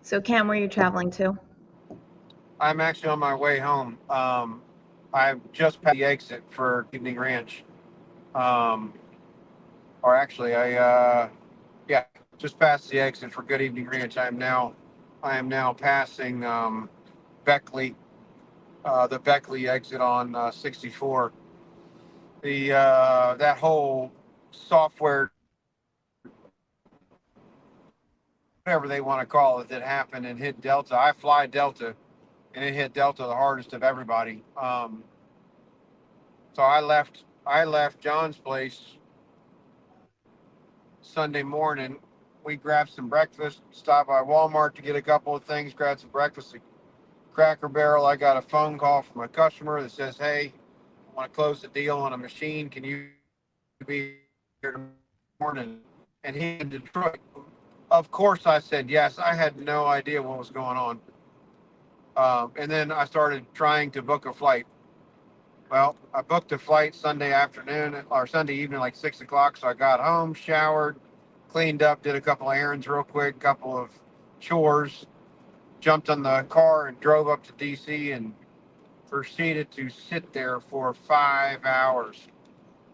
So Cam, where are you traveling to? I'm actually on my way home. I've just passed the exit for Evening Ranch. Um, or actually, yeah, just past the exit for Good Evening Ranch. I am now passing Beckley, the Beckley exit on 64. The that whole software, whatever they want to call it, that happened and hit Delta. I fly Delta, and it hit Delta the hardest of everybody. So I left John's place Sunday morning. We grabbed some breakfast, stopped by Walmart to get a couple of things, grabbed some breakfast at Cracker Barrel. I got a phone call from a customer that says, "Hey, I want to close the deal on a machine. Can you be here tomorrow?" And he's in Detroit. Of course, I said yes. I had no idea what was going on. And then I started trying to book a flight. Well, I booked a flight Sunday afternoon or Sunday evening, like 6 o'clock. So I got home, showered, cleaned up, did a couple of errands real quick, couple of chores, jumped on the car and drove up to DC and proceeded to sit there for 5 hours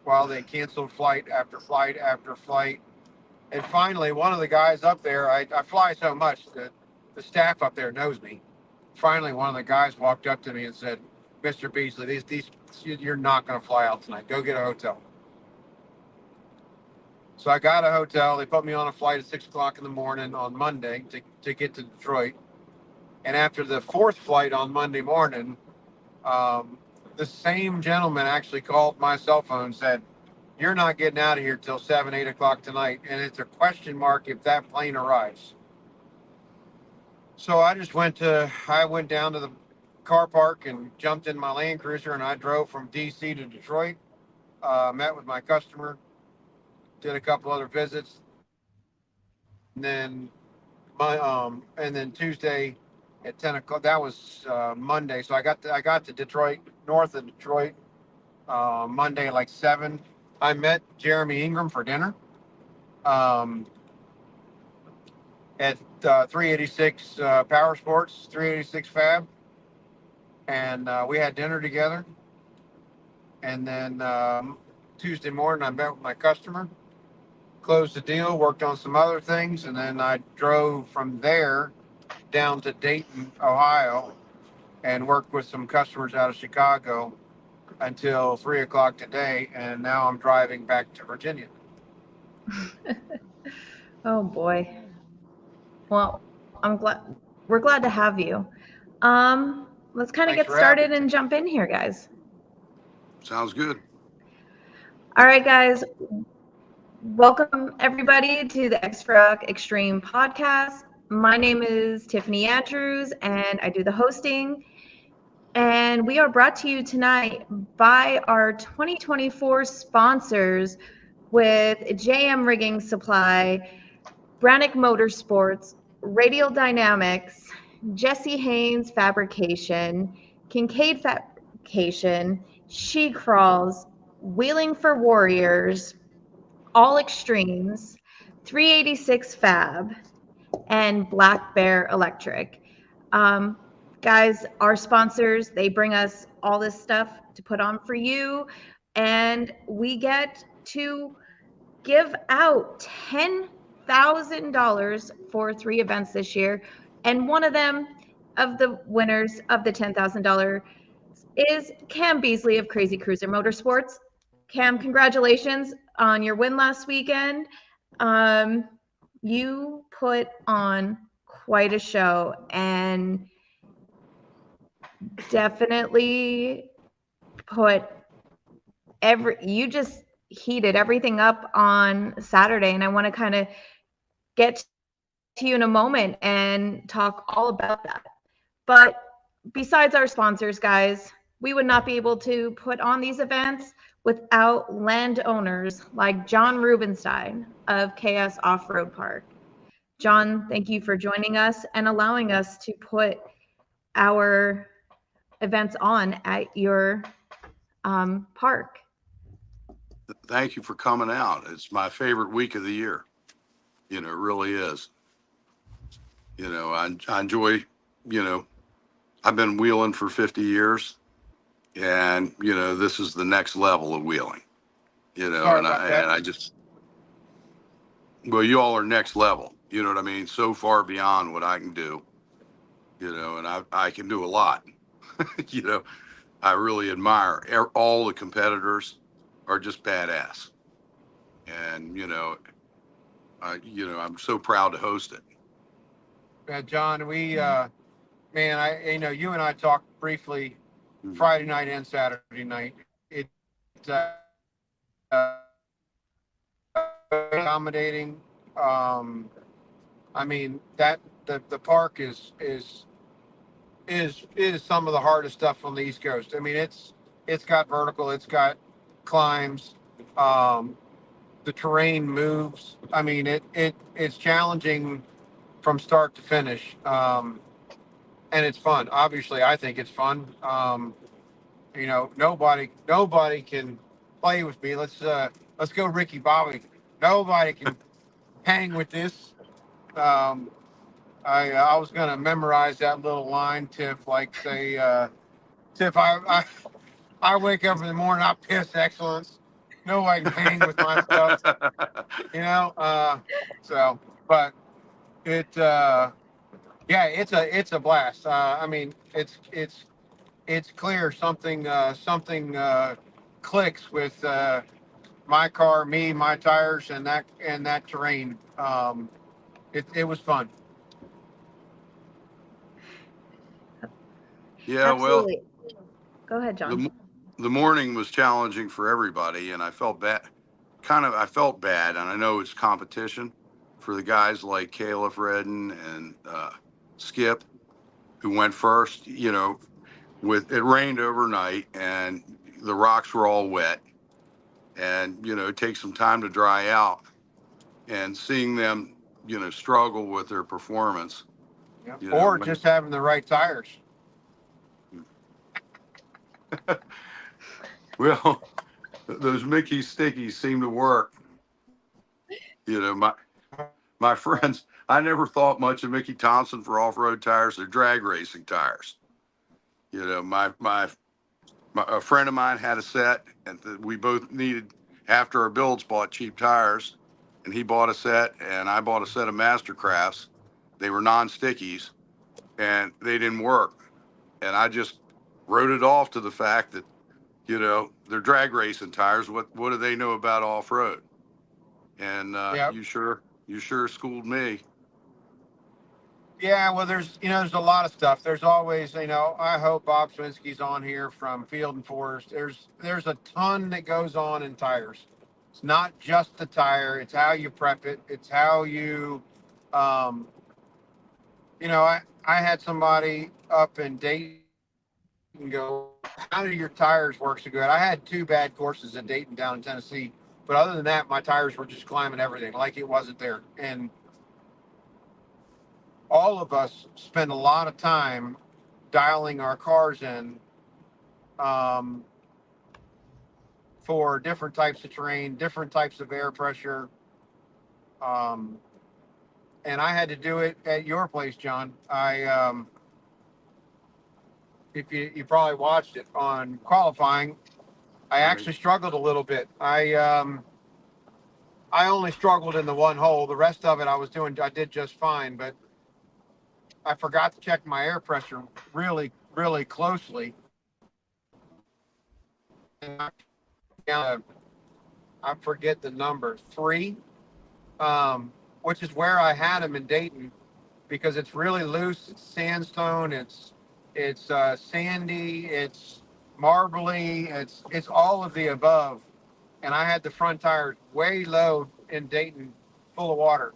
while they canceled flight after flight after flight. And finally, one of the guys up there, I fly so much that the staff up there knows me. Finally, one of the guys walked up to me and said, "Mr. Beasley, these you're not going to fly out tonight. Go get a hotel." So I got a hotel. They put me on a flight at 6 o'clock in the morning on Monday to get to Detroit. And after the fourth flight on Monday morning, the same gentleman actually called my cell phone and said, "You're not getting out of here till 7, 8 o'clock tonight." And it's a question mark if that plane arrives. So I went down to the car park and jumped in my Land Cruiser and I drove from DC to Detroit. Met with my customer, did a couple other visits, and then Tuesday at 10 o'clock. That was Monday. So I got to Detroit, north of Detroit, Monday like 7. I met Jeremy Ingram for dinner um, at 386 Power Sports, 386 Fab, and we had dinner together. And then Tuesday morning, I met with my customer, closed the deal, worked on some other things, and then I drove from there down to Dayton, Ohio, and worked with some customers out of Chicago until 3 o'clock today. And now I'm driving back to Virginia. Oh boy. Well, we're glad to have you. Let's kind of get Thanks for started having me. and jump in here, guys. Sounds good. All right, guys. Welcome everybody to the Extra Extreme podcast. My name is Tiffany Andrews and I do the hosting. And we are brought to you tonight by our 2024 sponsors with JM Rigging Supply, Brannick Motorsports, Radial Dynamics, Jesse Haynes Fabrication, Kincaid Fabrication, She Crawls, Wheeling for Warriors, All Extremes, 386 Fab, and Black Bear Electric. Um, Guys, our sponsors, they bring us all this stuff to put on for you, and we get to give out $10,000 for 3 events this year. And one of them, of the winners of the $10,000, is Cam Beasley of Crazy Cruiser Motorsports. Cam, congratulations on your win last weekend. Um, you put on quite a show and definitely put you just heated everything up on Saturday, and I want to kind of get to you in a moment and talk all about that. But besides our sponsors, guys, we would not be able to put on these events without landowners like John Rubenstein of KS Off-Road Park. John, thank you for joining us and allowing us to put our events on at your park. Thank you for coming out. It's my favorite week of the year. It really is. I enjoy, you know, I've been wheeling for 50 years, and this is the next level of wheeling. Sorry And about that. I just, well, you all are next level. You know what I mean? So far beyond what I can do. And I can do a lot. you know, I really admire all the competitors are just badass, and I'm so proud to host it. John, man, you and I talked briefly Mhm. Friday night and Saturday night. Accommodating. I mean that the park is some of the hardest stuff on the East Coast. I mean, it's got vertical, it's got climbs. Um, the terrain moves. I mean, it's challenging from start to finish, and it's fun. Obviously, I think it's fun. Nobody can play with me. Let's go, Ricky Bobby. Nobody can hang with this. Um, I was gonna memorize that little line, Tiff. Like say, Tiff, I wake up in the morning, I piss excellence. Nobody can hang with my stuff, you know. So, but it, yeah, it's a blast. I mean, it's clear something clicks with my car, me, my tires, and that terrain. It was fun. Yeah, well, Absolutely. Go ahead, the John. m- the morning was challenging for everybody, and I felt bad. I felt bad, and I know it's competition for the guys like Caleb Redden and Skip who went first. With it rained overnight, and the rocks were all wet, and it takes some time to dry out, and seeing them struggle with their performance. Yeah. You know, Or when, just having the right tires. well, those Mickey stickies seem to work. My my friends, I never thought much of Mickey Thompson for off-road tires. They're drag racing tires. My a friend of mine had a set, and we both needed after our builds bought cheap tires, and he bought a set, and I bought a set of Mastercrafts. They were non-stickies, and they didn't work, and I just wrote it off to the fact that they're drag racing tires. What do they know about off-road? And Yeah. you sure schooled me. Yeah, well, there's a lot of stuff. There's always, I hope Bob Swinski's on here from Field and Forest. There's a ton that goes on in tires. It's not just the tire. It's how you prep it. It's how you, um, I had somebody up in Dayton go, how do your tires work so good? I had two bad courses in Dayton down in Tennessee, but other than that, my tires were just climbing everything like it wasn't there. And all of us spend a lot of time dialing our cars in, um, for different types of terrain, different types of air pressure. Um, and I had to do it at your place, John. If you probably watched it on qualifying, I Right. actually struggled a little bit. I only struggled in the one hole. The rest of it I did just fine, but I forgot to check my air pressure really, really closely. And I forget the number 3, which is where I had him in Dayton because it's really loose. It's sandstone. It's sandy. It's marbly. It's all of the above. And I had the front tires way low in Dayton, full of water.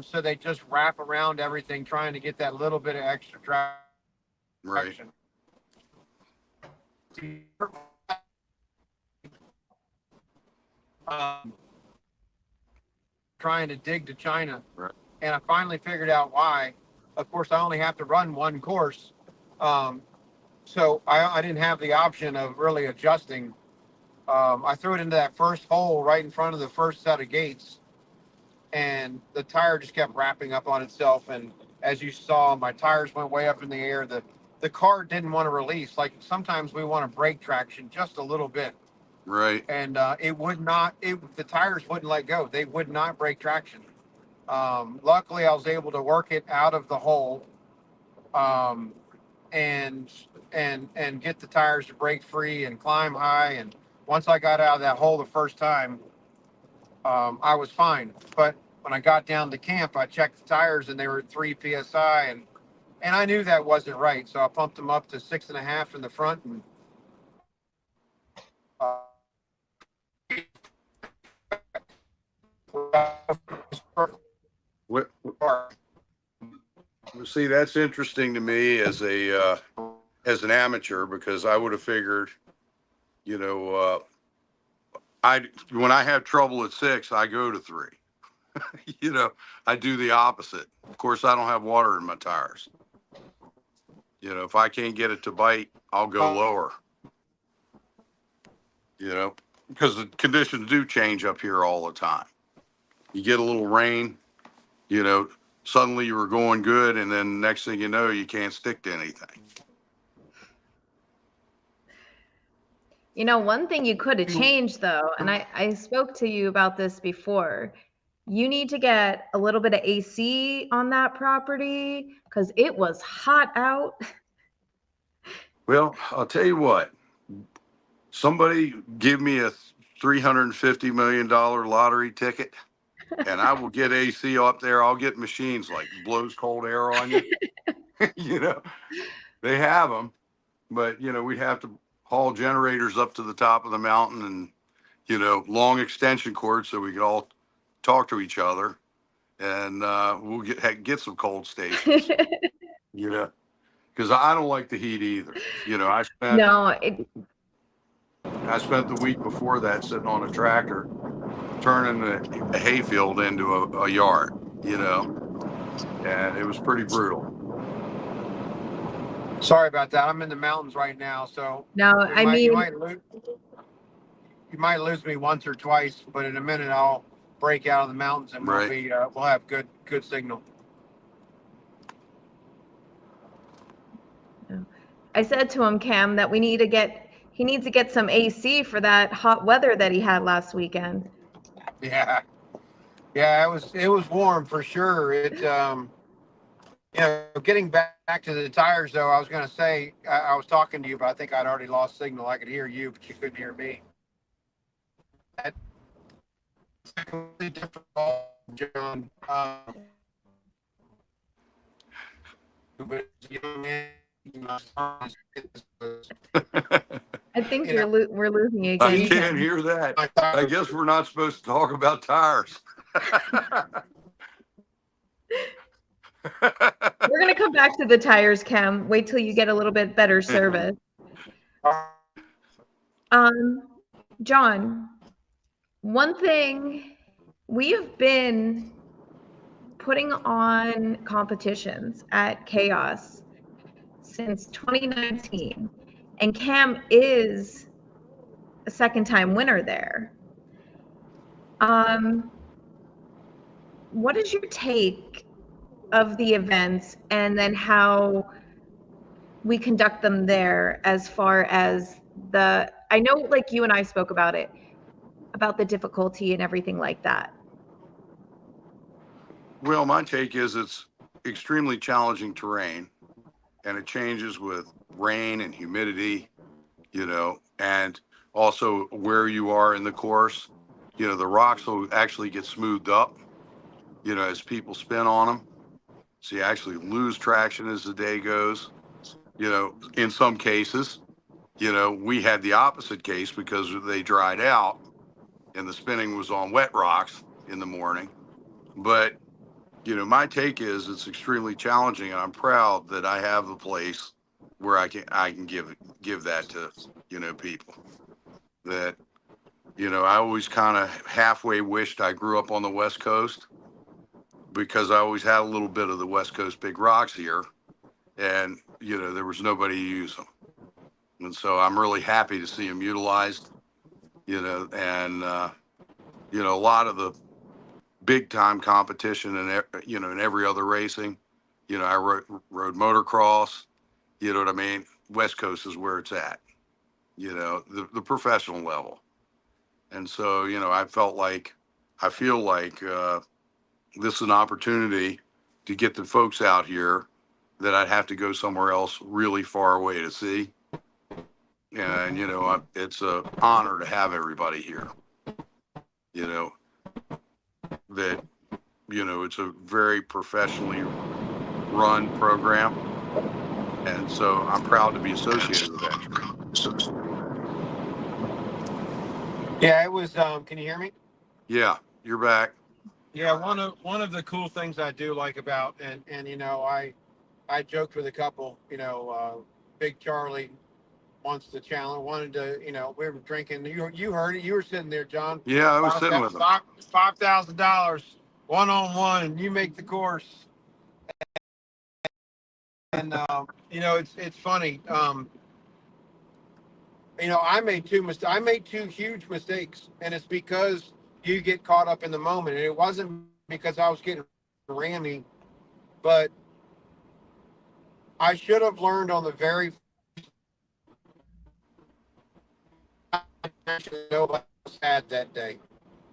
So they just wrap around everything, trying to get that little bit of extra Right. traction. Um, trying to dig to China, Right. and I finally figured out why. Of course, I only have to run one course, um, so I didn't have the option of really adjusting. I threw it into that first hole right in front of the first set of gates, and the tire just kept wrapping up on itself. And as you saw, my tires went way up in the air. The car didn't want to release. Like sometimes we want to brake traction just a little bit, Right. and it would not. The tires wouldn't let go. They would not brake traction. Luckily, I was able to work it out of the hole, um, and and get the tires to break free and climb high. And once I got out of that hole the first time, I was fine. But when I got down to camp, I checked the tires and they were at 3 psi, and I knew that wasn't right. So I pumped them up to 6.5 in the front, and uh, What, see, that's interesting to me as an amateur, because I would have figured, you know, when I have trouble at 6, I go to 3. You know, I do the opposite. Of course, I don't have water in my tires. You know, if I can't get it to bite, I'll go lower. You know, because the conditions do change up here all the time. You get a little rain, you know, suddenly you were going good, and then next thing you know, you can't stick to anything. You know, one thing you could have changed though, and I spoke to you about this before, you need to get a little bit of AC on that property because it was hot out. Well, I'll tell you what, somebody give me a $350 million lottery ticket, and I will get AC up there. I'll get machines like blows cold air on you. You know, they have them, but you know, we'd have to haul generators up to the top of the mountain, and you know, long extension cords so we could all talk to each other, and we'll get some cold stations. You know, because I don't like the heat either. You know, No, I spent the week before that sitting on a tractor turning a hayfield into a yard. You know, and it was pretty brutal. sorry about that. I'm in the mountains right now, so no, I mean, you might lose me once or twice, but in a minute I'll break out of the mountains and Right. we'll have good signal. I said to him, Cam, that he needs to get some AC for that hot weather that he had last weekend. Yeah, it was warm for sure. You know, getting back to the tires though, I was going to say I was talking to you, but I think I'd already lost signal. I could hear you, but you couldn't hear me. That's a completely different ball, John. But young man, I think we're losing you again. I can't hear that. I guess we're not supposed to talk about tires. We're going to come back to the tires, Cam. Wait till you get a little bit better service. John, one thing, we have been putting on competitions at Chaos since 2019, and Cam is a second-time winner there. What is your take of the events, and then how we conduct them there, as far as I know, like you and I spoke about it, about the difficulty and everything like that. Well, my take is it's extremely challenging terrain, and it changes with rain and humidity, you know, and also where you are in the course. You know, the rocks will actually get smoothed up, you know, as people spin on them. So you actually lose traction as the day goes. You know, in some cases, you know, we had the opposite case because they dried out and the spinning was on wet rocks in the morning. But, you know, my take is it's extremely challenging, and I'm proud that I have the place where I can give that to, you know, people. That, you know, I always kind of halfway wished I grew up on the West Coast, because I always had a little bit of the West Coast big rocks here, and, you know, there was nobody to use them. And so I'm really happy to see them utilized, you know, and, you know, a lot of the big time competition and, you know, in every other racing, You know, I rode motocross. You know what I mean? West Coast is where it's at. You know, the professional level. And so, you know, I feel like this is an opportunity to get the folks out here that I'd have to go somewhere else really far away to see. And, you know, it's an honor to have everybody here. You know, that, you know, it's a very professionally run program. And so I'm proud to be associated with Extra. Yeah, it was. Can you hear me? Yeah, you're back. Yeah, one of the cool things I do like about and you know I joked with a couple. You know, Big Charlie wants to challenge. Wanted to. You know, we were drinking. You heard it. You were sitting there, John. Yeah, I was sitting with them. $5,000 1-on-1, and you make the course. And you know, it's funny. You know, I made two huge mistakes, and it's because you get caught up in the moment. And it wasn't because I was getting rammy, but I should have learned on the very nobody else had that day,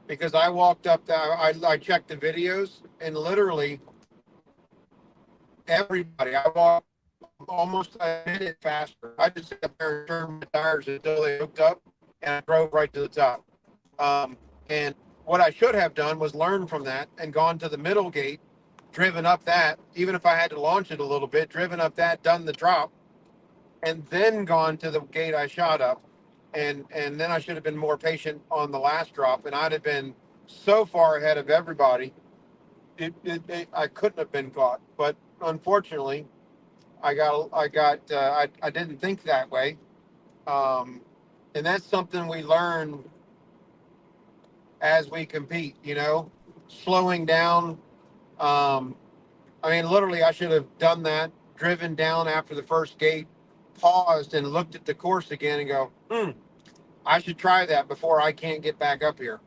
because I walked up there, I checked the videos, and literally everybody, I walked almost a minute faster. I just sat there and turned my tires until they hooked up, and I drove right to the top. And what I should have done was learn from that and gone to the middle gate, driven up that, even if I had to launch it a little bit, driven up that, done the drop, and then gone to the gate I shot up. And then I should have been more patient on the last drop, and I'd have been so far ahead of everybody. I couldn't have been caught. But unfortunately, I didn't think that way. And that's something we learn as we compete, you know, slowing down. I mean, literally, I should have done that, driven down after the first gate, paused and looked at the course again and go, I should try that before I can't get back up here.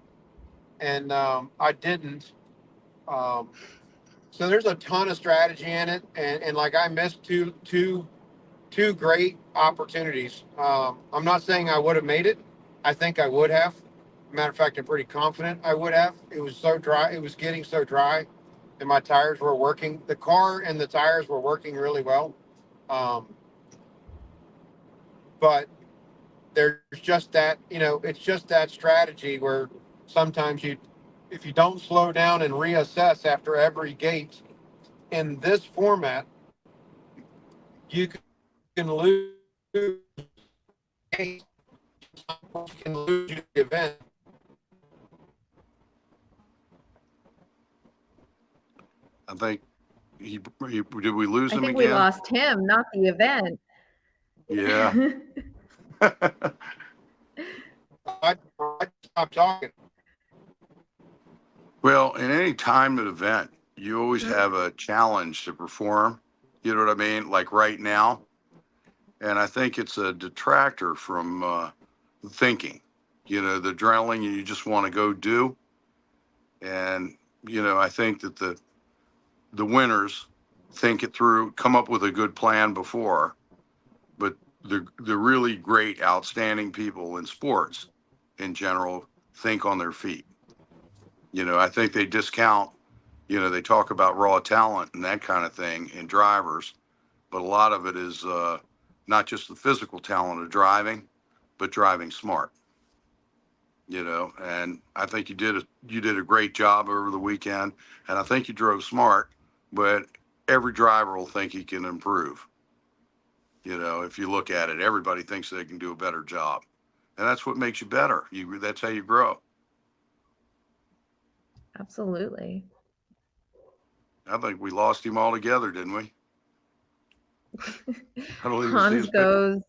And I didn't. Um, so there's a ton of strategy in it. And like I missed two great opportunities. I'm not saying I would have made it. I think I would have. Matter of fact, I'm pretty confident I would have. It was so dry. It was getting so dry, and my tires were working. The car and the tires were working really well. Um, but there's just that, you know, it's just that strategy where sometimes if you don't slow down and reassess after every gate in this format, you can lose. You can lose the event. I think did we lose I him think we again? lost him, not the event. Yeah. I stopped talking. Well, in any timed event, you always have a challenge to perform. You know what I mean? Like right now. And I think it's a detractor from thinking, you know, the adrenaline you just want to go do. And, you know, I think that the winners think it through, come up with a good plan before. But the really great, outstanding people in sports in general think on their feet. You know, I think they discount, you know, they talk about raw talent and that kind of thing in drivers, but a lot of it is not just the physical talent of driving, but driving smart. You know, and I think you did a great job over the weekend, and I think you drove smart, but every driver will think he can improve. You know, if you look at it, everybody thinks they can do a better job, and that's what makes you better. That's how you grow. Absolutely. I think we lost him altogether, didn't we? I don't even see Hans his picture.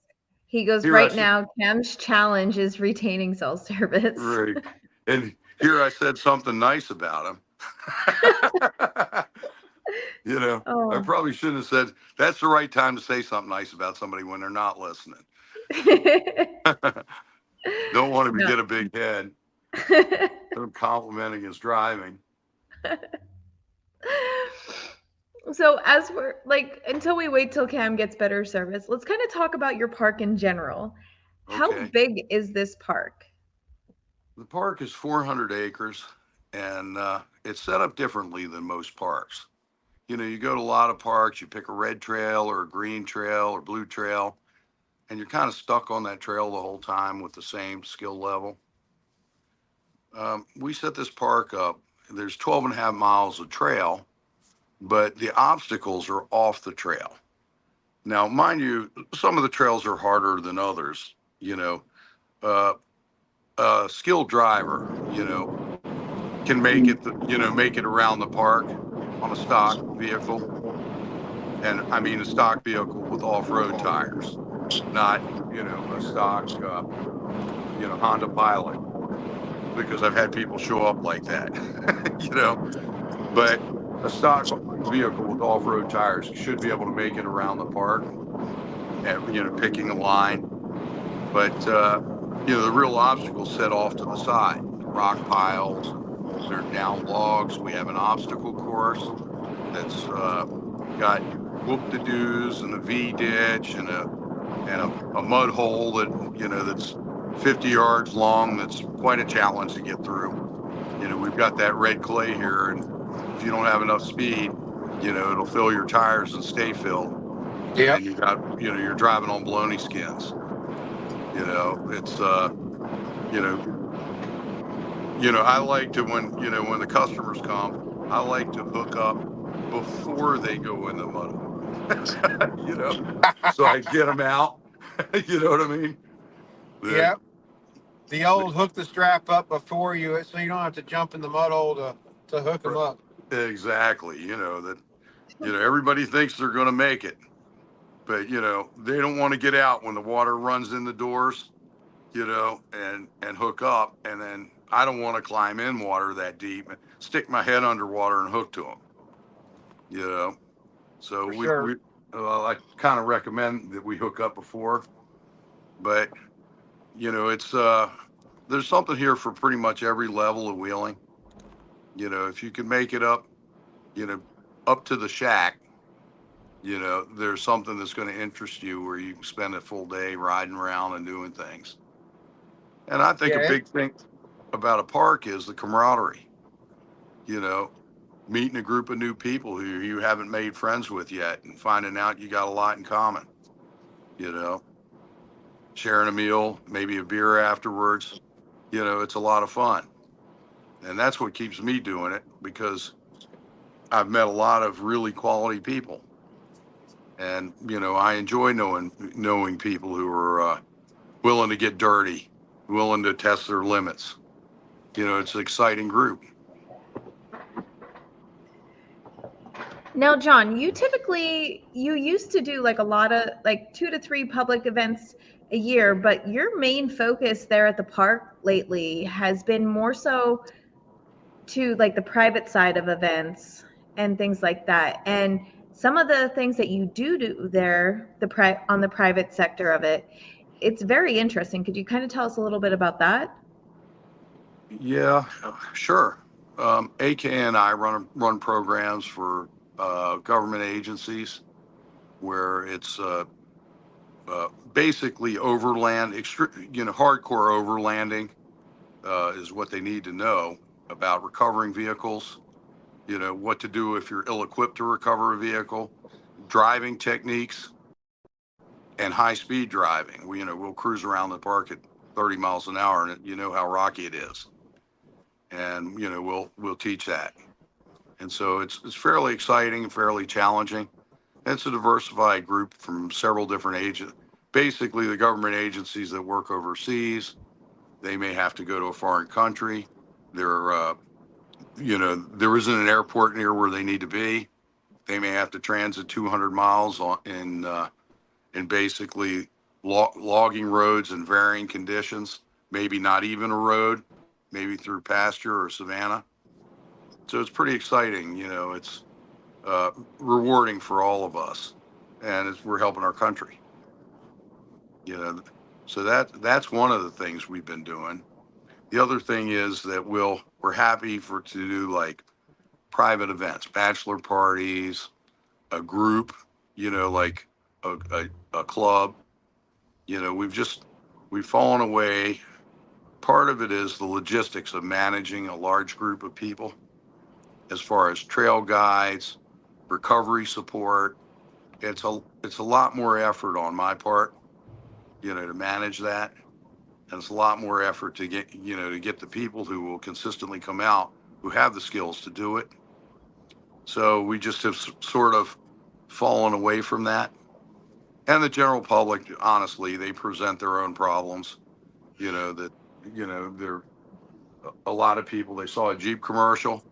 he goes Here I right said, now. Cam's challenge is retaining cell service. right, and here I said something nice about him. You know, I Oh. probably shouldn't have said. That's the right time to say something nice about somebody when they're not listening. Don't want to No. get a big head. I'm complimenting his driving. So as we're like, until we wait till Cam gets better service, let's kind of talk about your park in general. How Okay. big is this park? The park is 400 acres, and it's set up differently than most parks. You go to a lot of parks, you pick a red trail or a green trail or blue trail, and you're kind of stuck on that trail the whole time with the same skill level. We set this park up. There's 12 and a half miles of trail, but the obstacles are off the trail. Now, mind you, some of the trails are harder than others. Uh, a skilled driver, can make it, make it around the park on a stock vehicle. And I mean, a stock vehicle with off-road tires, not, a stock, Honda Pilot, because I've had people show up like that, you know, but a stock vehicle with off-road tires should be able to make it around the park at, picking a line. But, the real obstacles set off to the side, rock piles, they're down logs. We have an obstacle course that's got whoop-de-doos and a V ditch and a mud hole that, that's 50 yards long. That's quite a challenge to get through. We've got that red clay here, and if you don't have enough speed, it'll fill your tires and stay filled. Yeah. And you're driving on bologna skins. It's, I like to, when the customers come, I like to hook up before they go in the mud hole, so I get them out. You know what I mean? Yeah. The old hook the strap up before you, so you don't have to jump in the mud hole to hook them up. Exactly. Everybody thinks they're going to make it, but they don't want to get out when the water runs in the doors, and hook up. And then I don't want to climb in water that deep and stick my head underwater and hook to them, So For sure. I kind of recommend that we hook up before, but it's, there's something here for pretty much every level of wheeling. If you can make it up, you know, up to the shack, there's something that's going to interest you where you can spend a full day riding around and doing things. And I think a Yeah. big thing about a park is the camaraderie, you know, meeting a group of new people who you haven't made friends with yet and finding out you got a lot in common, you know, sharing a meal, maybe a beer afterwards, it's a lot of fun. And that's what keeps me doing it, because I've met a lot of really quality people. And, I enjoy knowing people who are willing to get dirty, willing to test their limits. It's an exciting group. Now, John, you used to do like a lot of like 2 to 3 public events a year, but your main focus there at the park lately has been more so to like the private side of events and things like that. And some of the things that you do there, on the private sector of it, it's very interesting. Could you kind of tell us a little bit about that? Yeah, sure. AK and I run programs for government agencies where it's basically overland, hardcore overlanding is what they need to know about recovering vehicles. What to do if you're ill-equipped to recover a vehicle, driving techniques, and high-speed driving. We'll cruise around the park at 30 miles an hour, and you know how rocky it is. And we'll teach that. And so it's fairly exciting and fairly challenging. It's a diversified group from several different agents. Basically, the government agencies that work overseas, they may have to go to a foreign country. They're there isn't an airport near where they need to be. They may have to transit 200 miles in basically logging roads in varying conditions. Maybe not even a road, maybe through pasture or savanna. So it's pretty exciting. It's rewarding for all of us, and we're helping our country. So that's one of the things we've been doing. The other thing is that we're happy to do like private events, bachelor parties, a group, like a club. We've fallen away. Part of it is the logistics of managing a large group of people as far as trail guides, recovery support. It's a lot more effort on my part, to manage that. And it's a lot more effort to get the people who will consistently come out who have the skills to do it. So we just have sort of fallen away from that. And the general public, honestly, they present their own problems. They're a lot of people, they saw a Jeep commercial,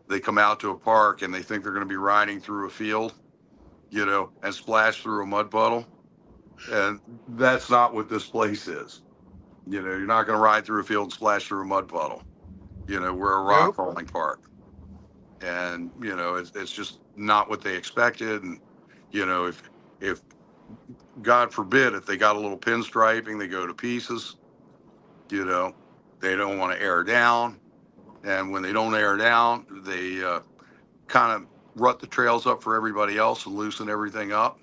they come out to a park and they think they're going to be riding through a field, and splash through a mud puddle. And that's not what this place is. You're not going to ride through a field and splash through a mud puddle. We're a rock Nope. crawling park. And, it's just not what they expected. And, if God forbid, if they got a little pinstriping, they go to pieces. They don't want to air down. And when they don't air down, they kind of rut the trails up for everybody else and loosen everything up.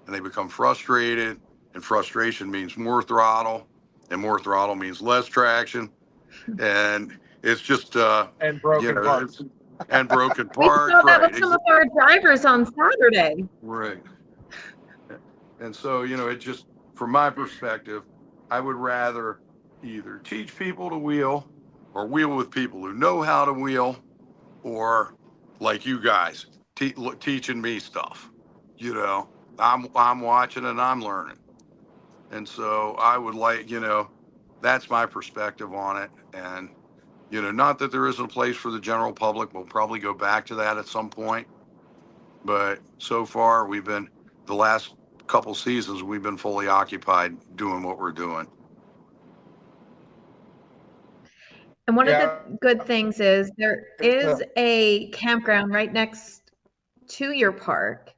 And they become frustrated. And frustration means more throttle. And more throttle means less traction. And it's just, And broken parts. and broken We parts. saw that Right. with some of our drivers on Saturday. Right. And so, it just, from my perspective, I would rather either teach people to wheel or wheel with people who know how to wheel, or like you guys teaching me stuff. I'm watching and I'm learning. And so I would like, that's my perspective on it. And, not that there isn't a place for the general public. We'll probably go back to that at some point. But so far, the last couple seasons, we've been fully occupied doing what we're doing. And one of Yeah. the good things is there is a campground right next to your park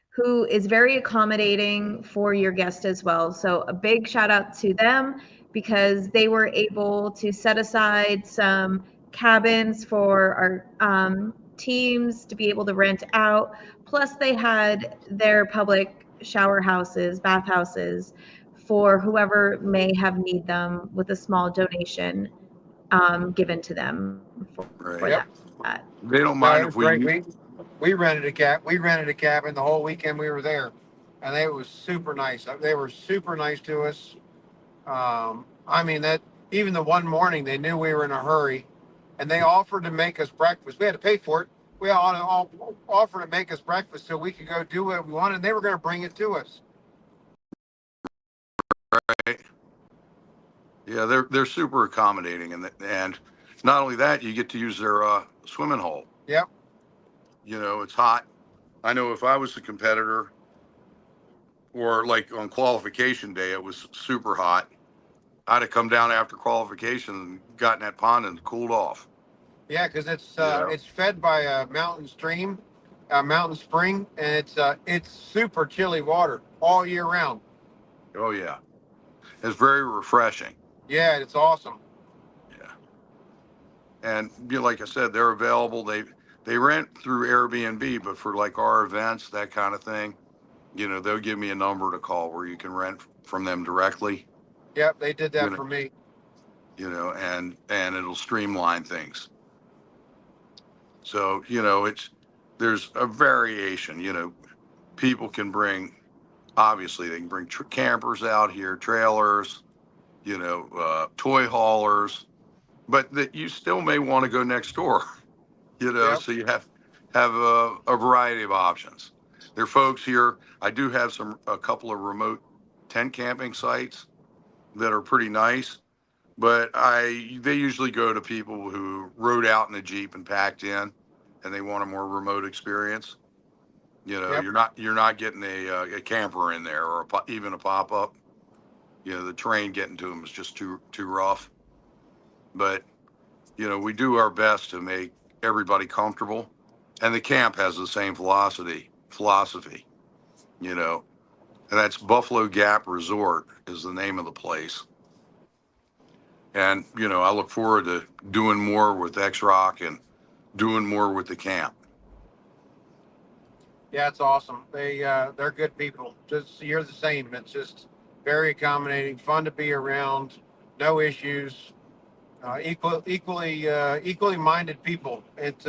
who is very accommodating for your guest as well. So a big shout out to them, because they were able to set aside some cabins for our teams to be able to rent out. Plus they had their public shower houses, bathhouses for whoever may have need them, with a small donation given to them for Right. Yep. that. They don't No, mind it was if great. We rented a cab. We rented a cabin the whole weekend we were there, and it was super nice. They were super nice to us. I mean, that even the one morning they knew we were in a hurry, and they offered to make us breakfast. We had to pay for it. We all offered to make us breakfast so we could go do what we wanted. And they were going to bring it to us. Right. Yeah, they're super accommodating, and not only that, you get to use their swimming hole. Yep. It's hot. I know if I was a competitor, or like on qualification day, it was super hot. I'd have come down after qualification and gotten that pond and cooled off. Yeah, because Yeah. it's fed by a mountain stream, a mountain spring, and it's super chilly water all year round. Oh yeah, it's very refreshing. Yeah, it's awesome. Yeah, and like I said, they're available. They rent through Airbnb, but for like our events, that kind of thing, they'll give me a number to call where you can rent from them directly. Yep, they did that You know, for me. and it'll streamline things. So there's a variation. People can bring, obviously they can bring campers out here, trailers, toy haulers, but that you still may want to go next door. Yep. So you have a variety of options. There are folks here. I do have a couple of remote tent camping sites that are pretty nice, but they usually go to people who rode out in a Jeep and packed in, and they want a more remote experience. Yep. You're not getting a camper in there, or even a pop up. The terrain getting to them is just too rough. But we do our best to make everybody comfortable, and the camp has the same philosophy. And that's Buffalo Gap Resort is the name of the place. And I look forward to doing more with X Rock and doing more with the camp. Yeah, it's awesome. They're good people. Just you're the same. It's just very accommodating, fun to be around, no issues, equally minded people. It's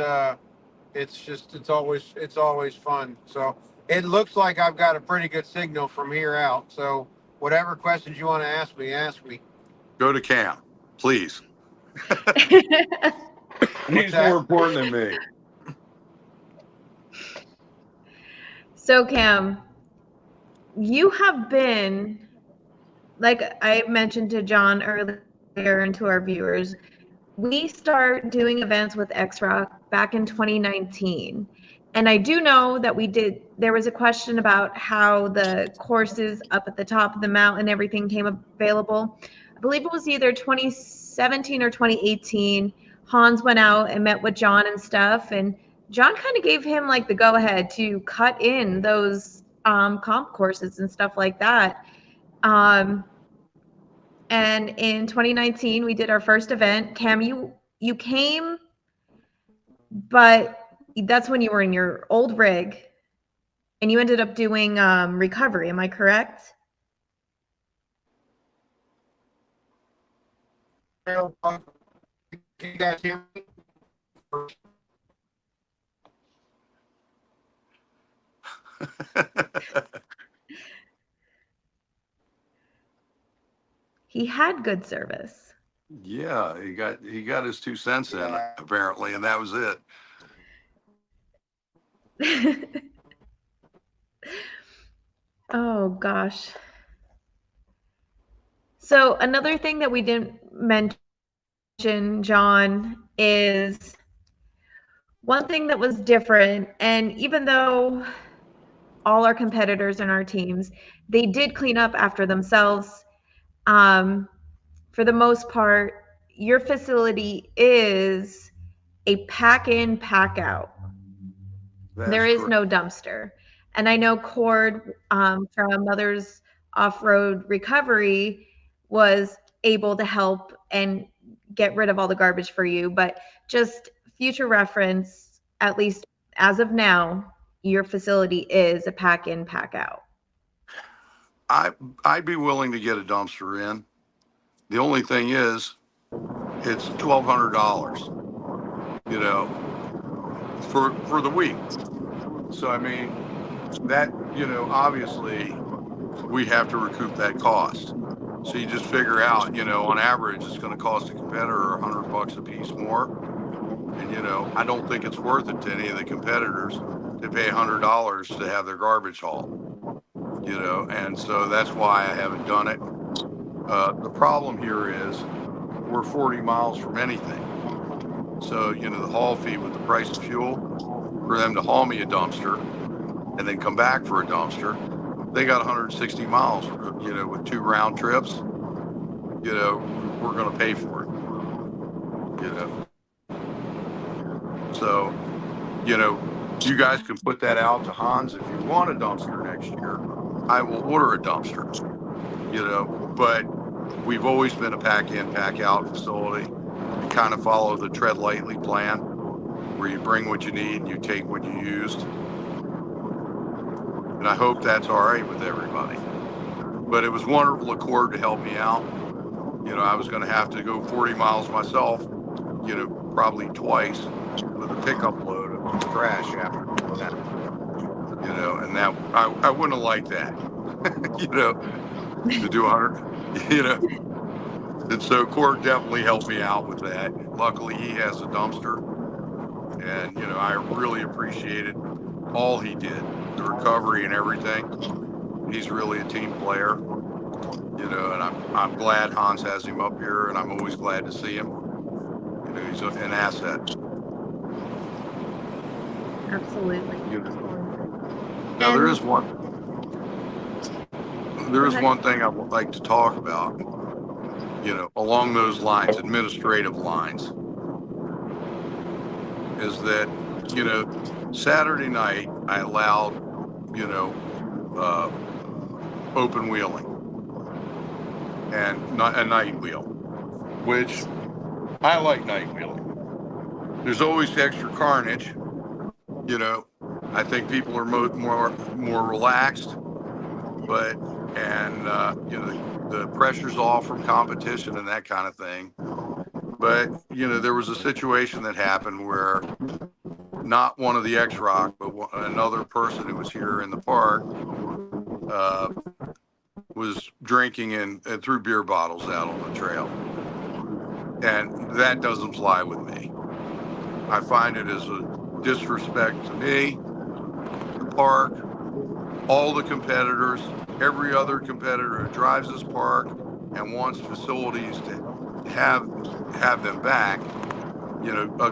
always fun. So it looks like I've got a pretty good signal from here out. So whatever questions you want to ask me, ask me. Go to camp, please. What's He's that? more important than me. So, Cam, you have been, like I mentioned to John earlier and to our viewers, we start doing events with X-Rock back in 2019. And I do know that there was a question about how the courses up at the top of the mountain, everything came available. I believe it was either 2017 or 2018. Hans went out and met with John and stuff. And John kind of gave him like the go ahead to cut in those comp courses and stuff like that. Um, and in 2019 we did our first event. Cam, you came, but that's when you were in your old rig and you ended up doing recovery. Am I correct? Can you guys hear me? He had good service. Yeah, he got his 2 cents in Yeah. apparently, and that was it. Oh gosh. So another thing that we didn't mention, John, is one thing that was different. And even though all our competitors and our teams, they did clean up after themselves, for the most part, your facility is a pack in, pack out. There That's is correct. no dumpster. And I know Cord from Mother's Off Road Recovery was able to help and get rid of all the garbage for you. But just future reference, at least as of now, your facility is a pack in, pack out. I'd be willing to get a dumpster in. The only thing is, it's $1,200, for the week. So I mean, that obviously we have to recoup that cost. So you just figure out, on average, it's going to cost a competitor $100 a piece more. And I don't think it's worth it to any of the competitors to pay $100 to have their garbage hauled. And so that's why I haven't done it. The problem here is we're 40 miles from anything. So, the haul fee with the price of fuel, for them to haul me a dumpster and then come back for a dumpster, they got 160 miles, with 2 round trips, we're going to pay for it, So, you guys can put that out to Hans. If you want a dumpster next year, I will order a dumpster, but we've always been a pack in, pack out facility. We kind of follow the tread lightly plan where you bring what you need and you take what you used. And I hope that's all right with everybody. But it was wonderful of Cord to help me out. I was going to have to go 40 miles myself, probably twice with a pickup load of trash after that. And that I wouldn't have liked that, to do 100, And so Cord definitely helped me out with that. Luckily, he has a dumpster. And, I really appreciated all he did, the recovery and everything. He's really a team player, and I'm glad Hans has him up here, and I'm always glad to see him. He's an asset. Absolutely. Now, there is one thing I would like to talk about, along those lines, administrative lines, is that, Saturday night I allowed, open wheeling and a night wheel, which I like night wheeling. There's always extra carnage, I think people are more relaxed, and the pressure's off from competition and that kind of thing. But there was a situation that happened where not one of the X-Rock, but another person who was here in the park uh, was drinking and threw beer bottles out on the trail, and that doesn't fly with me. I find it as a disrespect to me, the park, all the competitors, every other competitor who drives this park and wants facilities to have them back.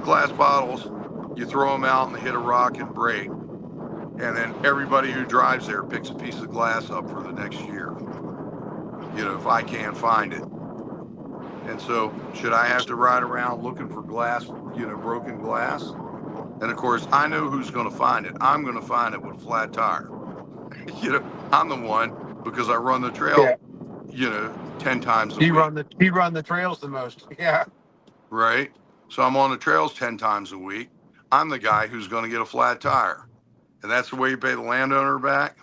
Glass bottles, you throw them out and they hit a rock and break, and then everybody who drives there picks a piece of glass up for the next year. If I can't find it, and so should I have to ride around looking for glass, broken glass? And of course, I know who's going to find it. I'm going to find it with a flat tire. I'm the one because I run the trail, Yeah. 10 times a He week. run the trails the most. Yeah. Right. So I'm on the trails 10 times a week. I'm the guy who's going to get a flat tire. And that's the way you pay the landowner back.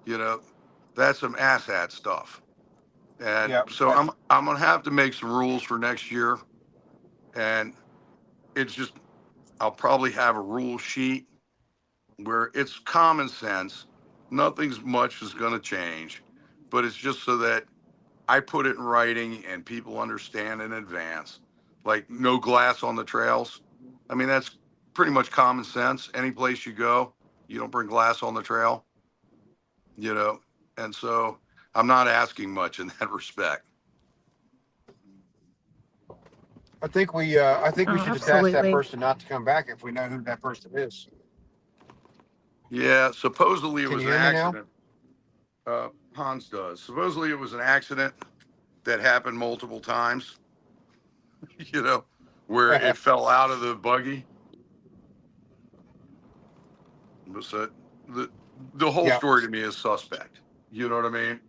That's some asshat stuff. And Yeah. so I'm going to have to make some rules for next year. And it's just, I'll probably have a rule sheet where it's common sense. Nothing's much is going to change, but it's just so that I put it in writing and people understand in advance. Like no glass on the trails. I mean, that's pretty much common sense. Any place you go, you don't bring glass on the trail, and so I'm not asking much in that respect. I think we should just ask that Absolutely. person not to come back if we know who that person is. Yeah, supposedly it Can was you an hear me now? accident. Hans does. Supposedly it was an accident that happened multiple times, where it fell out of the buggy. So the whole Yeah. story to me is suspect. You know what I mean?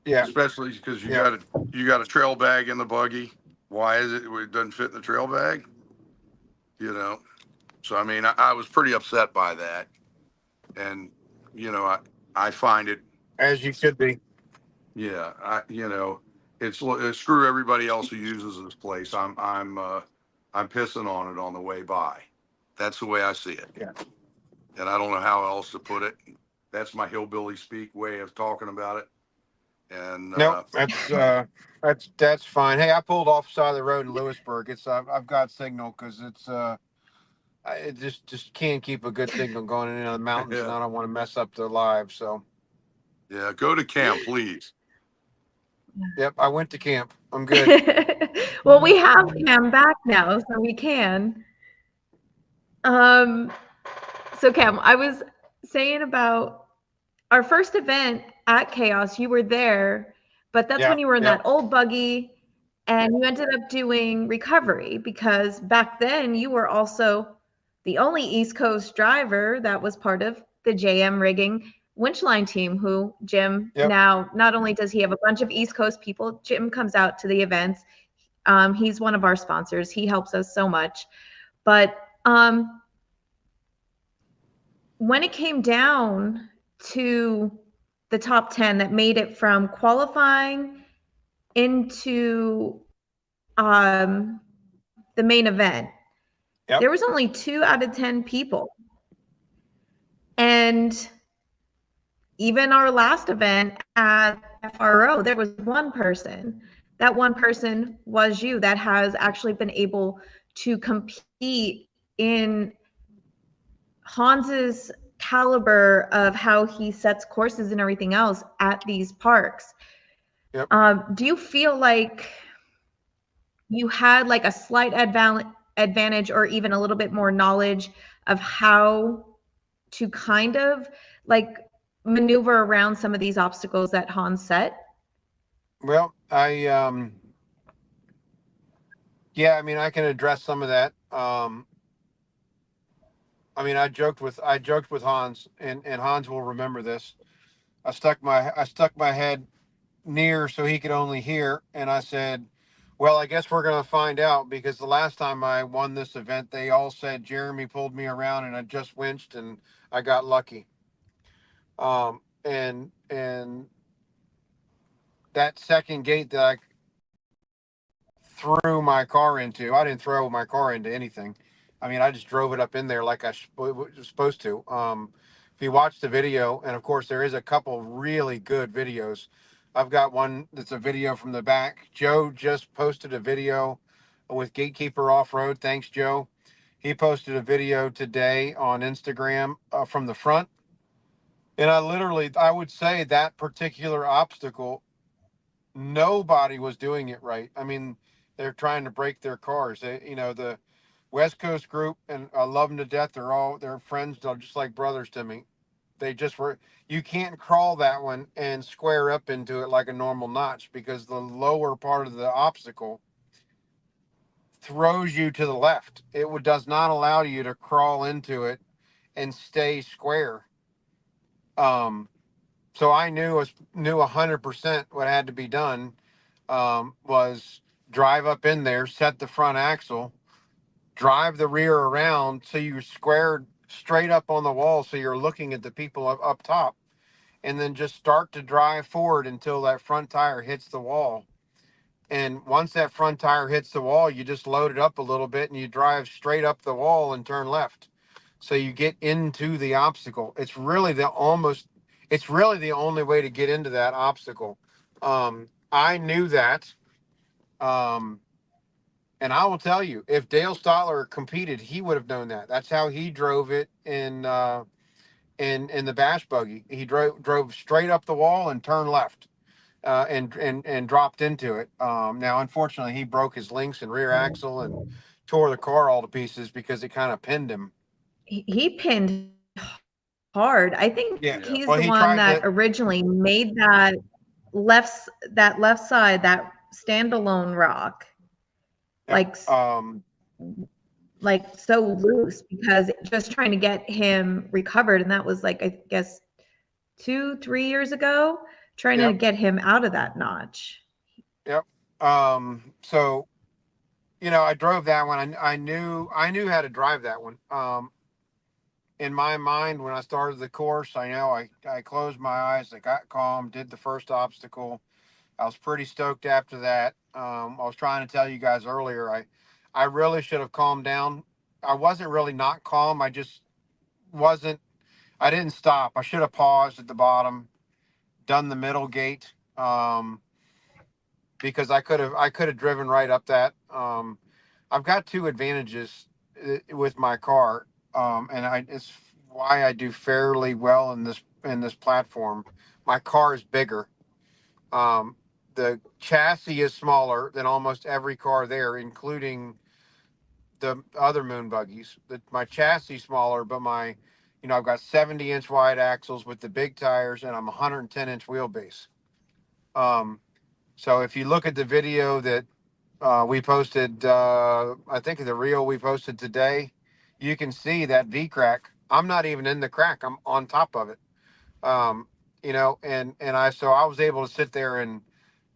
Yeah. Especially because you Yeah. got a trail bag in the buggy. Why is it doesn't fit in the trail bag? So I mean, I was pretty upset by that, and I find it. As you should be. Yeah, it's screw everybody else who uses this place. I'm pissing on it on the way by. That's the way I see it. Yeah. And I don't know how else to put it. That's my hillbilly speak way of talking about it. And Nope, that's fine. Hey, I pulled off the side of the road in Lewisburg. It's I've got signal because it's it just can't keep a good signal going in and out of the mountains, and I don't want to mess up the live. So yeah, go to camp, please. yep, I went to camp. I'm good. Well, we have Cam back now, so we can. So Cam, I was saying about our first event at Chaos. You were there, but that's when you were in that old buggy, and you ended up doing recovery because back then you were also the only East Coast driver that was part of the JM Rigging winchline team. Who Jim now not only does he have a bunch of East Coast people, Jim comes out to the events. He's one of our sponsors. He helps us so much, but when it came down to the top 10 that made it from qualifying into the main event, there was only 2 out of 10 people. And even our last event at FRO, there was one person. That one person was you that has actually been able to compete in Hans's caliber of how he sets courses and everything else at these parks. Yep. Do you feel like you had like a slight advantage or even a little bit more knowledge of how to kind of like maneuver around some of these obstacles that Hans set? Well, yeah, I mean, I can address some of that. I mean, I joked with Hans, and Hans will remember this. I stuck my head near so he could only hear, and I said, Well, I guess we're going to find out because the last time I won this event, they all said Jeremy pulled me around and I just winched and I got lucky. And that second gate that I threw my car into, I didn't throw my car into anything. I mean, I just drove it up in there like I was supposed to. If you watch the video, and of course there is a couple really good videos. I've got one that's a video from the back. Joe just posted a video with Gatekeeper Off Road. Thanks, Joe. He posted a video today on Instagram from the front. And I would say that particular obstacle, nobody was doing it right. I mean, they're trying to break their cars. The West Coast group, and I love them to death. They're friends. They're just like brothers to me. They just were. You can't crawl that one and square up into it like a normal notch because the lower part of the obstacle throws you to the left. Does not allow you to crawl into it and stay square. So I knew 100% what had to be done, was drive up in there, set the front axle, drive the rear around so you're squared straight up on the wall so you're looking at the people up top, and then just start to drive forward until that front tire hits the wall. And once that front tire hits the wall, you just load it up a little bit and you drive straight up the wall and turn left. So you get into the obstacle. It's really the only way to get into that obstacle. I knew that. Um, and I will tell you, if Dale Stotler competed, he would have known that. That's how he drove it in the bash buggy. He drove straight up the wall and turned left, and dropped into it. Now, unfortunately, he broke his links and rear axle and tore the car all to pieces because it kind of pinned him. He pinned hard. I think Yeah. he's Well, the he one tried that to. originally made that left side, that standalone rock, Yeah. like like so loose, because just trying to get him recovered, and that was like, I guess 2-3 years ago, trying to Yep. get him out of that notch. Yep. So I drove that one. I knew how to drive that one. In my mind, when I started the course, I closed my eyes, I got calm, did the first obstacle. I was pretty stoked after that. I was trying to tell you guys earlier, I really should have calmed down. I wasn't really not calm. I just wasn't. I didn't stop. I should have paused at the bottom, done the middle gate, because I could have driven right up that. I've got two advantages with my car, and it's why I do fairly well in this platform. My car is bigger. Um, the chassis is smaller than almost every car there, including the other moon buggies. My chassis smaller, but I've got 70-inch wide axles with the big tires, and I'm 110-inch wheelbase. Um, so if you look at the video that we posted, I think the reel we posted today, you can see that V crack. I'm not even in the crack. I'm on top of it. And I was able to sit there and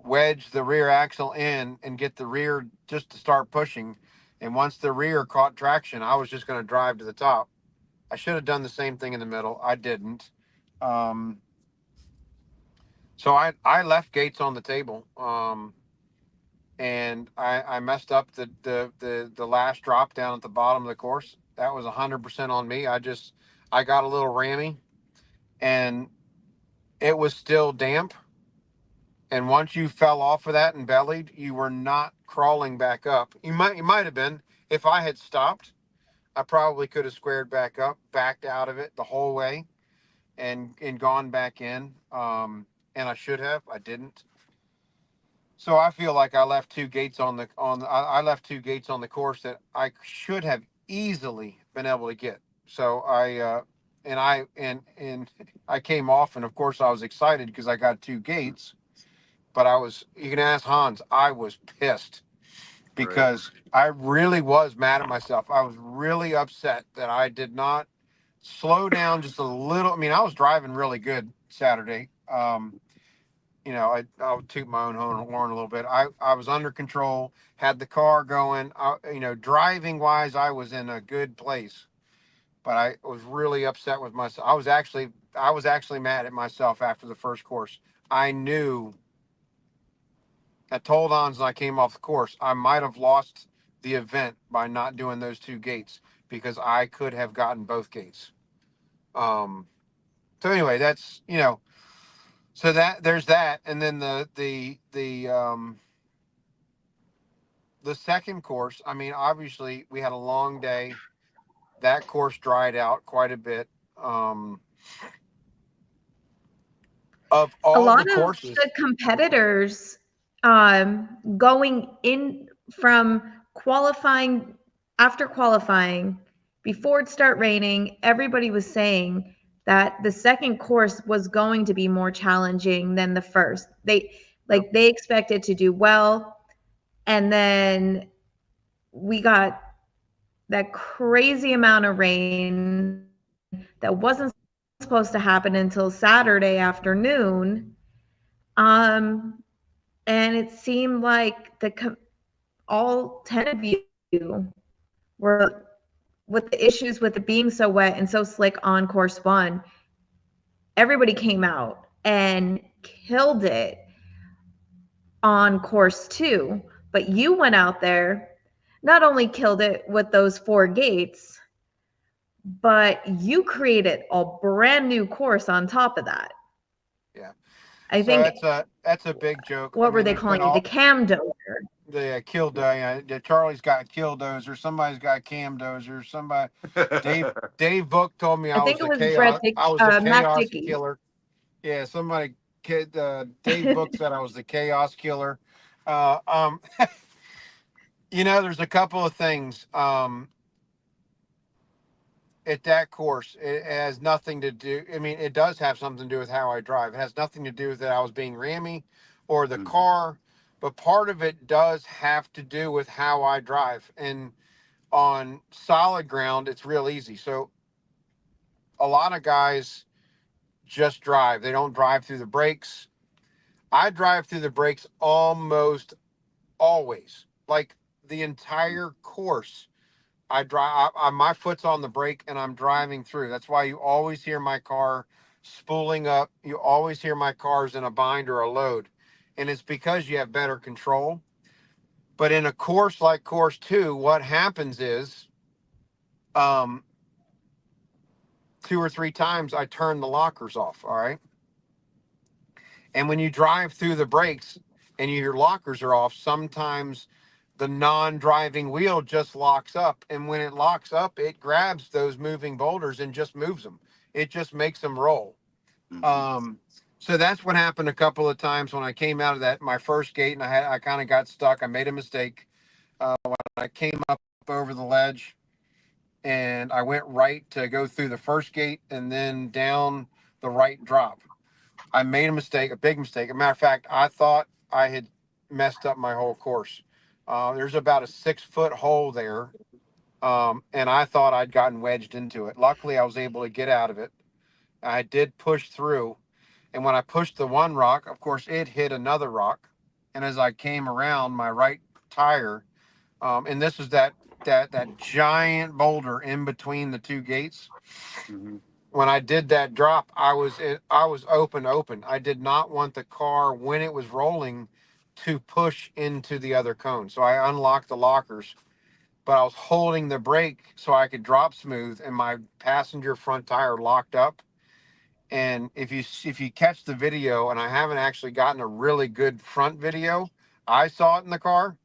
wedge the rear axle in and get the rear just to start pushing. And once the rear caught traction, I was just going to drive to the top. I should have done the same thing in the middle. I didn't. Um, so I left gates on the table. And I messed up the last drop down at the bottom of the course. That was 100% on me. I got a little rammy, and it was still damp. And once you fell off of that and bellied, you were not crawling back up. You might have been. If I had stopped, I probably could have squared back up, backed out of it the whole way, and gone back in. And I should have. I didn't. So I feel like I left two gates I left two gates on the course that I should have easily been able to get. So and I came off, and of course I was excited because I got two gates. But you can ask Hans, I was pissed because I really was mad at myself. I was really upset that I did not slow down just a little. I mean, I was driving really good Saturday. I'll toot my own horn a little bit. I was under control, had the car going. Driving wise, I was in a good place, but I was really upset with myself. I was actually mad at myself after the first course. I knew at Toldon's, and I came off the course, I might have lost the event by not doing those two gates because I could have gotten both gates. So anyway, that's so that there's that, and then the second course. I mean, obviously we had a long day. That course dried out quite a bit. Of A all lot the of courses, the competitors going in from qualifying, after qualifying, before it start raining, everybody was saying that the second course was going to be more challenging than the first. They expected to do well, and then we got that crazy amount of rain that wasn't supposed to happen until Saturday afternoon. And it seemed like all 10 of you were, with the issues with it being so wet and so slick on course one, everybody came out and killed it on course two. But you went out there, not only killed it with those 4 gates, but you created a brand new course on top of that. yeah. I So think, that's a big joke. I what were mean, they there's been calling it? The all cam dozer. the killdozer. Charlie's got a killdozer. Somebody's got a cam dozer. Somebody, Dave Book told me I I was think it the was chaos. I was the Mac chaos Dickey. killer. Yeah, Dave Book said I was the chaos killer. Uh, um, there's a couple of things. At that course, it has nothing to do. I mean, it does have something to do with how I drive. It has nothing to do with that I was being rammy or the car, but part of it does have to do with how I drive. And on solid ground, it's real easy. So a lot of guys just drive. They don't drive through the brakes. I drive through the brakes almost always, like the entire course. I drive. My foot's on the brake, and I'm driving through. That's why you always hear my car spooling up. You always hear my car's in a bind or a load, and it's because you have better control. But in a course like course two, what happens is, um, 2 or 3 times I turn the lockers off. All right, and when you drive through the brakes and your lockers are off, sometimes the non-driving wheel just locks up, and when it locks up, it grabs those moving boulders and just moves them. It just makes them roll. um so that's what happened a couple of times when I came out of that my first gate, and I kind of got stuck. I made a mistake when I came up over the ledge, and I went right to go through the first gate and then down the right drop. I made a mistake, a big mistake. As a matter of fact, I thought I had messed up my whole course. There's about a 6-foot hole there, and I thought I'd gotten wedged into it. Luckily, I was able to get out of it. I did push through, and when I pushed the one rock, of course, it hit another rock. And as I came around, my right tire, and this is that giant boulder in between the two gates. When I did that drop, I was open. I did not want the car when it was rolling to push into the other cone. So I unlocked the lockers, but I was holding the brake so I could drop smooth, and my passenger front tire locked up. And if you catch the video, and I haven't actually gotten a really good front video, I saw it in the car.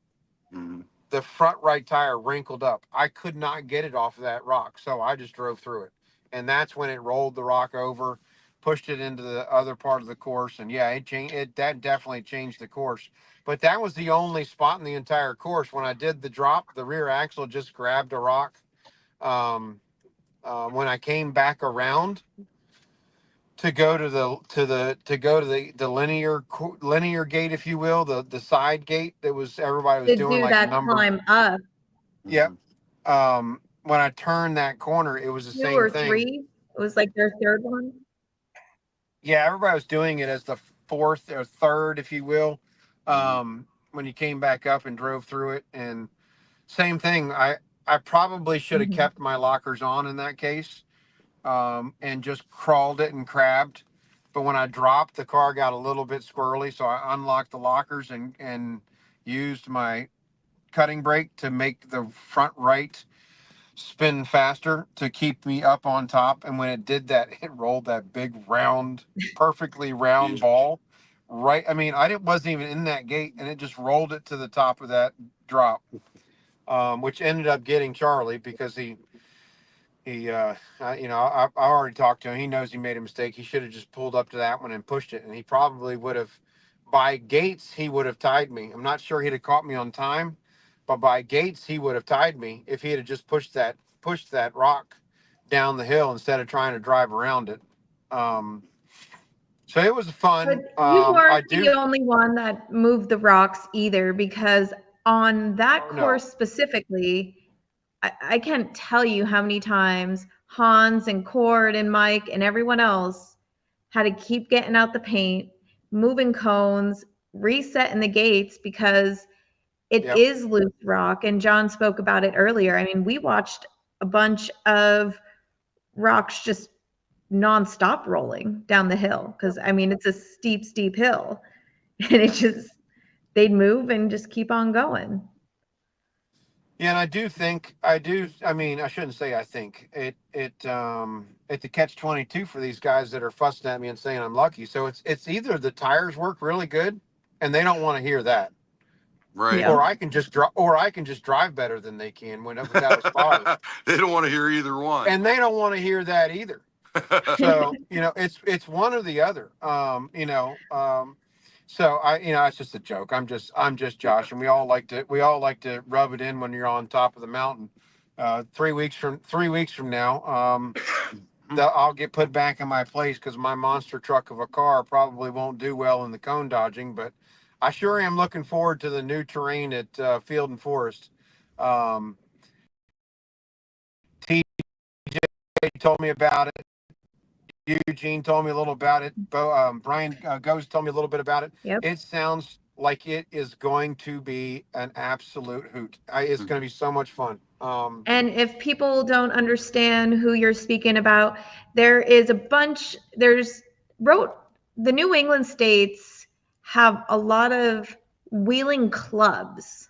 The front right tire wrinkled up. I could not get it off of that rock, so I just drove through it. And that's when it rolled the rock over, pushed it into the other part of the course, and yeah, it changed. That definitely changed the course. But that was the only spot in the entire course when I did the drop. The rear axle just grabbed a rock. When I came back around to go to the linear gate, if you will, the side gate that was everybody was To doing do like that number. climb up, Yep. When I turned that corner, it was the 2 same or thing. 3, it was like their third one. Yeah, everybody was doing it as the fourth or third, if you will, when you came back up and drove through it. And same thing. I probably should have Mhm. kept my lockers on in that case, and just crawled it and crabbed. But when I dropped, the car got a little bit squirrely, so I unlocked the lockers and used my cutting brake to make the front right spin faster to keep me up on top. And when it did that, it rolled that big round, perfectly round ball. Right. I mean, wasn't even in that gate, and it just rolled it to the top of that drop, which ended up getting Charlie because I already talked to him. He knows he made a mistake. He should have just pulled up to that one and pushed it, and he probably would have. By gates, he would have tied me. I'm not sure he'd have caught me on time, but by gates, he would have tied me if he had just pushed that rock down the hill instead of trying to drive around it. Um, so it was But fun. you I weren't the do. only one that moved the rocks either, because on that Oh no. course specifically, I can't tell you how many times Hans and Cord and Mike and everyone else had to keep getting out the paint, moving cones, resetting the gates because it Yep. is loose rock. And John spoke about it earlier. I mean, we watched a bunch of rocks just nonstop rolling down the hill because I mean it's a steep, steep hill, and it just they'd move and just keep on going. Yeah, and I do think I do. I mean, I shouldn't say I think it's a catch-22 for these guys that are fussing at me and saying I'm lucky. So it's either the tires work really good, and they don't want to hear that, Right. Yeah. or I can just drive better than they can without a spotter, They don't want to hear either one. and they don't want to hear that either. So it's one or the other. So it's just a joke. I'm just Josh, and we all like to rub it in when you're on top of the mountain. 3 weeks from now, I'll get put back in my place because my monster truck of a car probably won't do well in the cone dodging. But I sure am looking forward to the new terrain at Field and Forest. Um, TJ told me about it. Eugene told me a little about it. Brian Goes told me a little bit about it. Yep. It sounds like it is going to be an absolute hoot. It's going to be so much fun. And if people don't understand who you're speaking about, there is a bunch, wrote the New England states have a lot of wheeling clubs.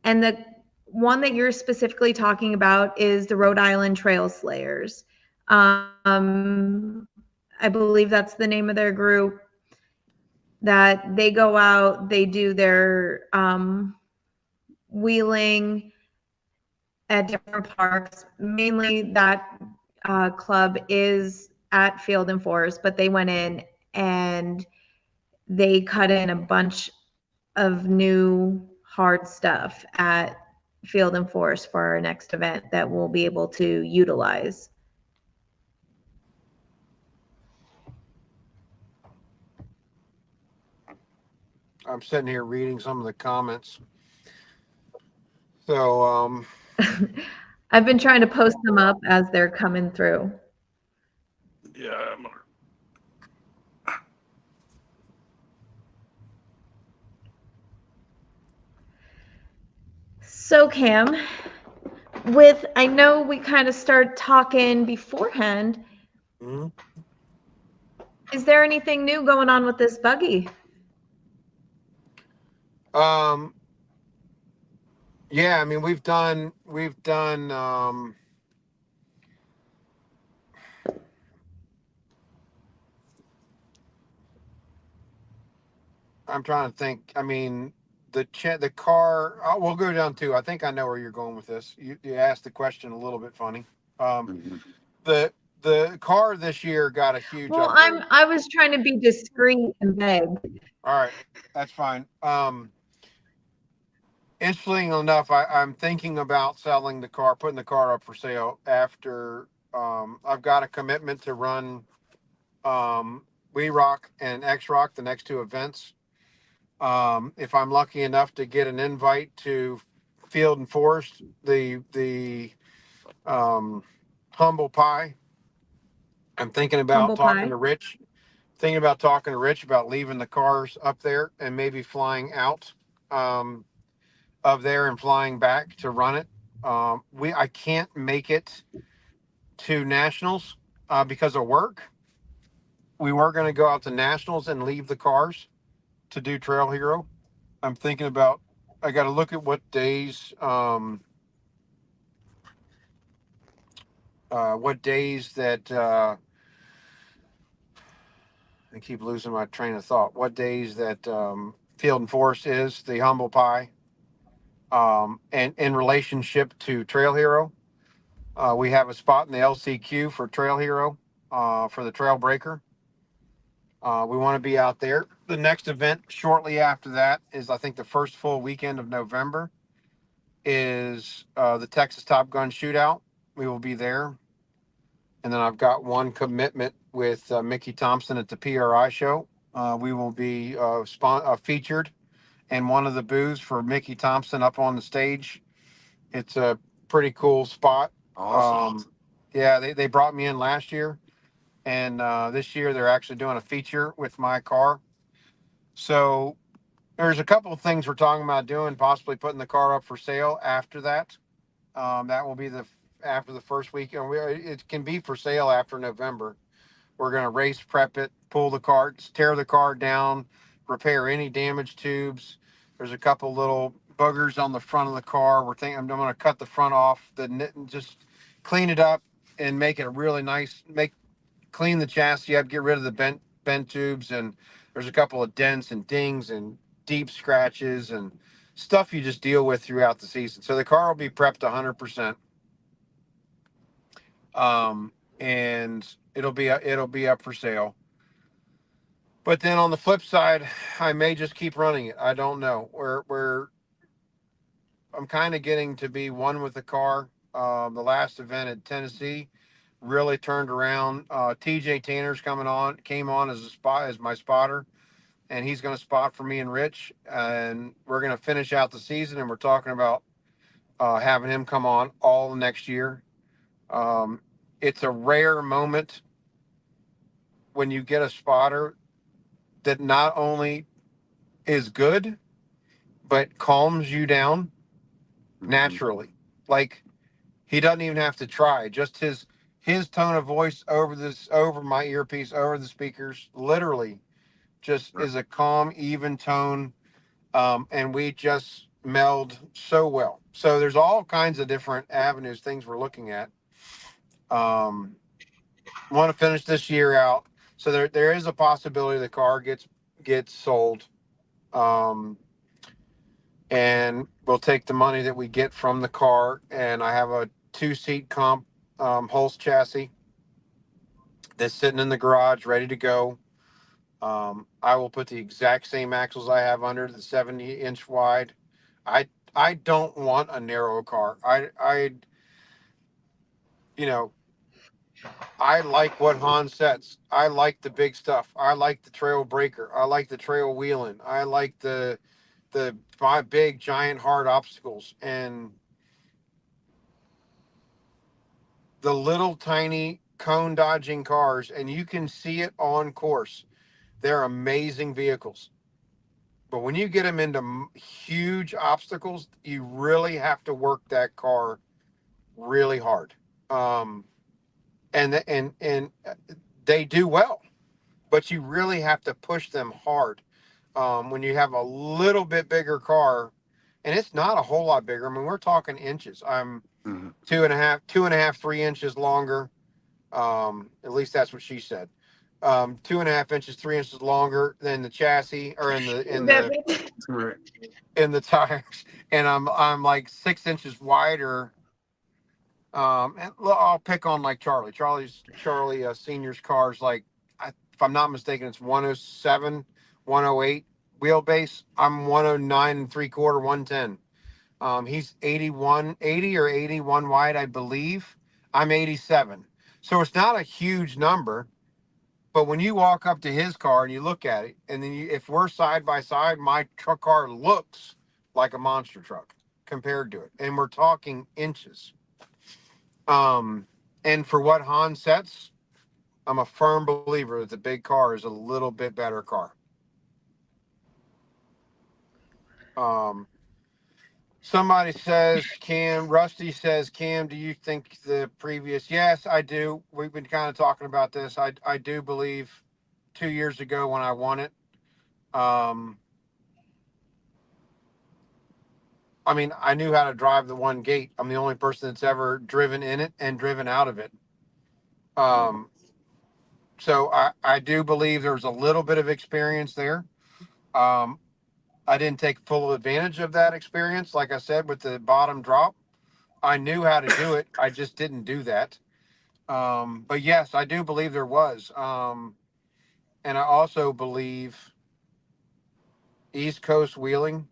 And the one that you're specifically talking about is the Rhode Island Trail Slayers. I believe that's the name of their group. That they go out, they do their wheeling at different parks. Mainly that club is at Field and Forest, but they went in and they cut in a bunch of new hard stuff at Field and Forest for our next event that we'll be able to utilize. I'm sitting here reading some of the comments. So I've been trying to post them up as they're coming through. Yeah, I'm gonna. So Cam, I know we kind of started talking beforehand. mhm. Is there anything new going on with this buggy? um, yeah, I mean we've done. I'm trying to think. I mean, the car. We'll go down to. I think I know where you're going with this. You asked the question a little bit funny. Um, the the car this year got a huge Well, upgrade. I was trying to be discreet and vague. All right, that's fine. Interesting enough, I'm thinking about selling the car, putting the car up for sale after I've got a commitment to run We Rock and X Rock, the next two events. If I'm lucky enough to get an invite to Field and Forest, the humble pie, I'm thinking about Humble talking pie. to Rich. thinking about talking to Rich about leaving the cars up there and maybe flying out um, of there and flying back to run it. I can't make it to nationals because of work. We were going to go out to nationals and leave the cars to do Trail Hero. I'm thinking about. I got to look at what days that I keep losing my train of thought. What days that Field and Forest is the humble pie, and in relationship to Trail Hero, we have a spot in the LCQ for Trail Hero for the Trail Breaker. We want to be out there. The next event shortly after that is, I think, the first full weekend of November is the Texas Top Gun Shootout. We will be there. And then I've got one commitment with Mickey Thompson at the PRI show. We will be featured in one of the booths for Mickey Thompson up on the stage. It's a pretty cool spot. Awesome. Yeah, they brought me in last year, and this year they're actually doing a feature with my car. So there's a couple of things we're talking about doing, possibly putting the car up for sale after that. That will be after the first week, and it can be for sale after November. We're going to race prep it, pull the carts, tear the car down, repair any damaged tubes. There's a couple little boogers on the front of the car. I'm going to cut the front off, just clean it up and make it a really nice. Clean the chassis up, get rid of the bent tubes, and there's a couple of dents and dings and deep scratches and stuff you just deal with throughout the season. So the car will be prepped 100%. And it'll be up for sale. But then on the flip side, I may just keep running it. I don't know. I'm kind of getting to be one with the car. The last event at Tennessee really turned around. TJ Tanner's came on as my spotter, and he's going to spot for me and Rich, and we're going to finish out the season. And we're talking about having him come on all next year. It's a rare moment when you get a spotter that not only is good, but calms you down naturally. Like, he doesn't even have to try. Just his tone of voice over my earpiece, over the speakers, literally just is a calm, even tone. And we just meld so well. So there's all kinds of different avenues, things we're looking at. Want to finish this year out. So there is a possibility the car gets sold. Um, and we'll take the money that we get from the car. And I have a 2-seat comp Hulse chassis that's sitting in the garage ready to go. I will put the exact same axles I have under, the 70-inch wide. I don't want a narrow car. You know, I like what Han sets. I like the big stuff. I like the trail breaker. I like the trail wheeling. I like my big giant hard obstacles, and the little tiny cone dodging cars, and you can see it on course. They're amazing vehicles. But when you get them into huge obstacles, you really have to work that car really hard. And they do well, but you really have to push them hard. When you have a little bit bigger car, and it's not a whole lot bigger. I mean, we're talking inches. I'm 2.5, 3 inches longer. At least that's what she said. 2.5 inches, 3 inches longer than the chassis, or in the tires, and I'm like 6 inches wider. And I'll pick on like Charlie Senior's cars. Like, if I'm not mistaken, it's 107, 108 wheelbase. I'm 109 and 3/4, 110. He's 80 or 81 wide, I believe. I'm 87. So it's not a huge number, but when you walk up to his car and you look at it, and then if we're side by side, my truck car looks like a monster truck compared to it. And we're talking inches. And for what Han sets, I'm a firm believer that the big car is a little bit better car. Um, Somebody says, Rusty says, Cam, do you think the previous? Yes, I do. We've been kind of talking about this. I do believe 2 years ago when I won it. I mean, I knew how to drive the one gate. I'm the only person that's ever driven in it and driven out of it. Um, so I do believe there's a little bit of experience there. Um, I didn't take full advantage of that experience. Like I said, with the bottom drop, I knew how to do it. I just didn't do that. But yes, I do believe there was. And I also believe East Coast wheeling.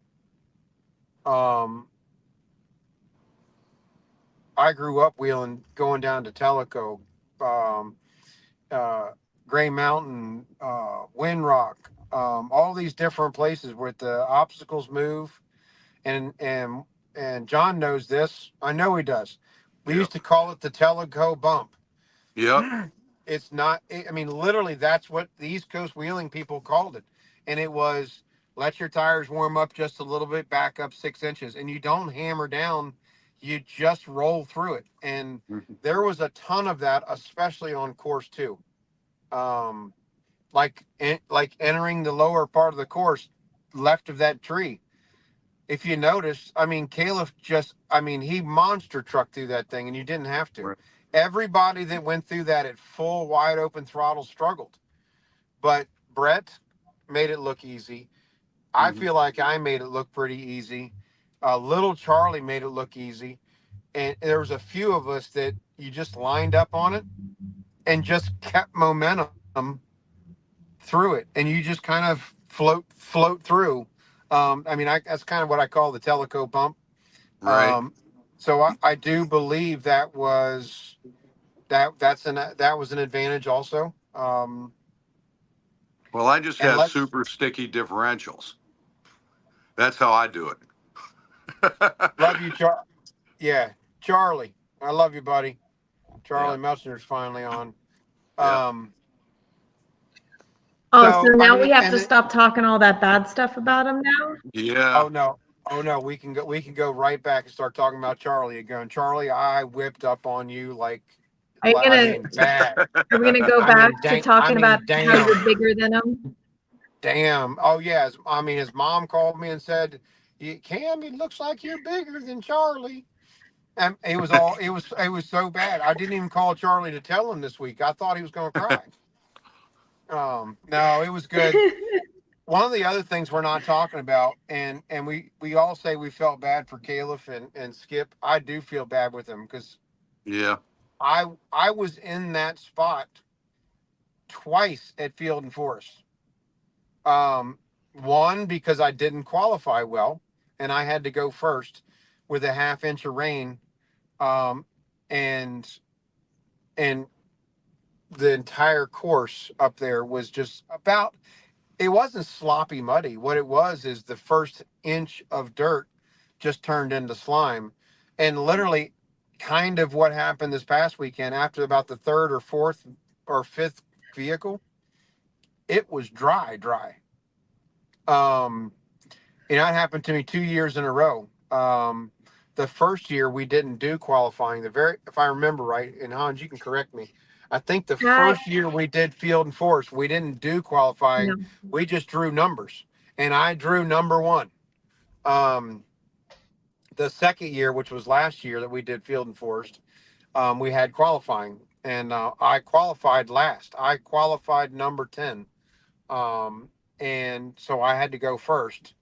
Um, I grew up wheeling, going down to Tellico, um, uh, Gray Mountain, Windrock, all these different places where the obstacles move. And John knows this. I know he does. We Yep. used to call it the Tellico bump. Yep. It's not, I mean, literally, that's what the East Coast wheeling people called it. And it was let your tires warm up just a little bit, back up 6 inches, and you don't hammer down, you just roll through it. And Mhm. there was a ton of that, especially on course two. Um, like entering the lower part of the course left of that tree. If you notice, I mean, Caleb he monster trucked through that thing and you didn't have to. Right. Everybody that went through that at full wide open throttle struggled, but Brett made it look easy. I Mhm. feel like I made it look pretty easy. Little Charlie made it look easy. And there was a few of us that you just lined up on it and just kept momentum through it. And you just kind of float through. That's kind of what I call the Teleco bump. Right. Um, so I do believe that was an advantage also. Well, I just And have let's super sticky differentials. That's how I do it. love you, yeah, Charlie. I love you, buddy. Yeah. Charlie Messenger's finally on. Yeah. Um, Oh, so so I now we mean, have to stop talking all that bad stuff about him now? Yeah. oh no, we can go right back and start talking about Charlie again. Charlie, I whipped up on you Are you I gonna mean, bad. are we gonna go back to talking about how Damn. you're bigger than him? Damn. Oh yes. I mean, his mom called me and said, Cam, it looks like you're bigger than Charlie." And it was so bad. I didn't even call Charlie to tell him this week. I thought he was going to cry. No, it was good. One of the other things we're not talking about, and we all say we felt bad for Caleb and Skip. I do feel bad with him because Yeah. I was in that spot twice at Field and Forest. Um, One because I didn't qualify well, and I had to go first with a half inch of rain, um, and and the entire course up there was just about. It wasn't sloppy muddy. What it was is the first inch of dirt just turned into slime, and literally, kind of what happened this past weekend after about the third or fourth or fifth vehicle, it was dry. Um, You know, it happened to me 2 years in a row. The first year we didn't do qualifying. If I remember right, and Hans, you can correct me. I think the I first year we did Field and Force, we didn't do qualifying. no. We just drew numbers, and I drew number one. Um, the second year, which was last year that we did Field and Forest, we had qualifying, and I qualified last. I qualified number 10, um, and so I had to go first,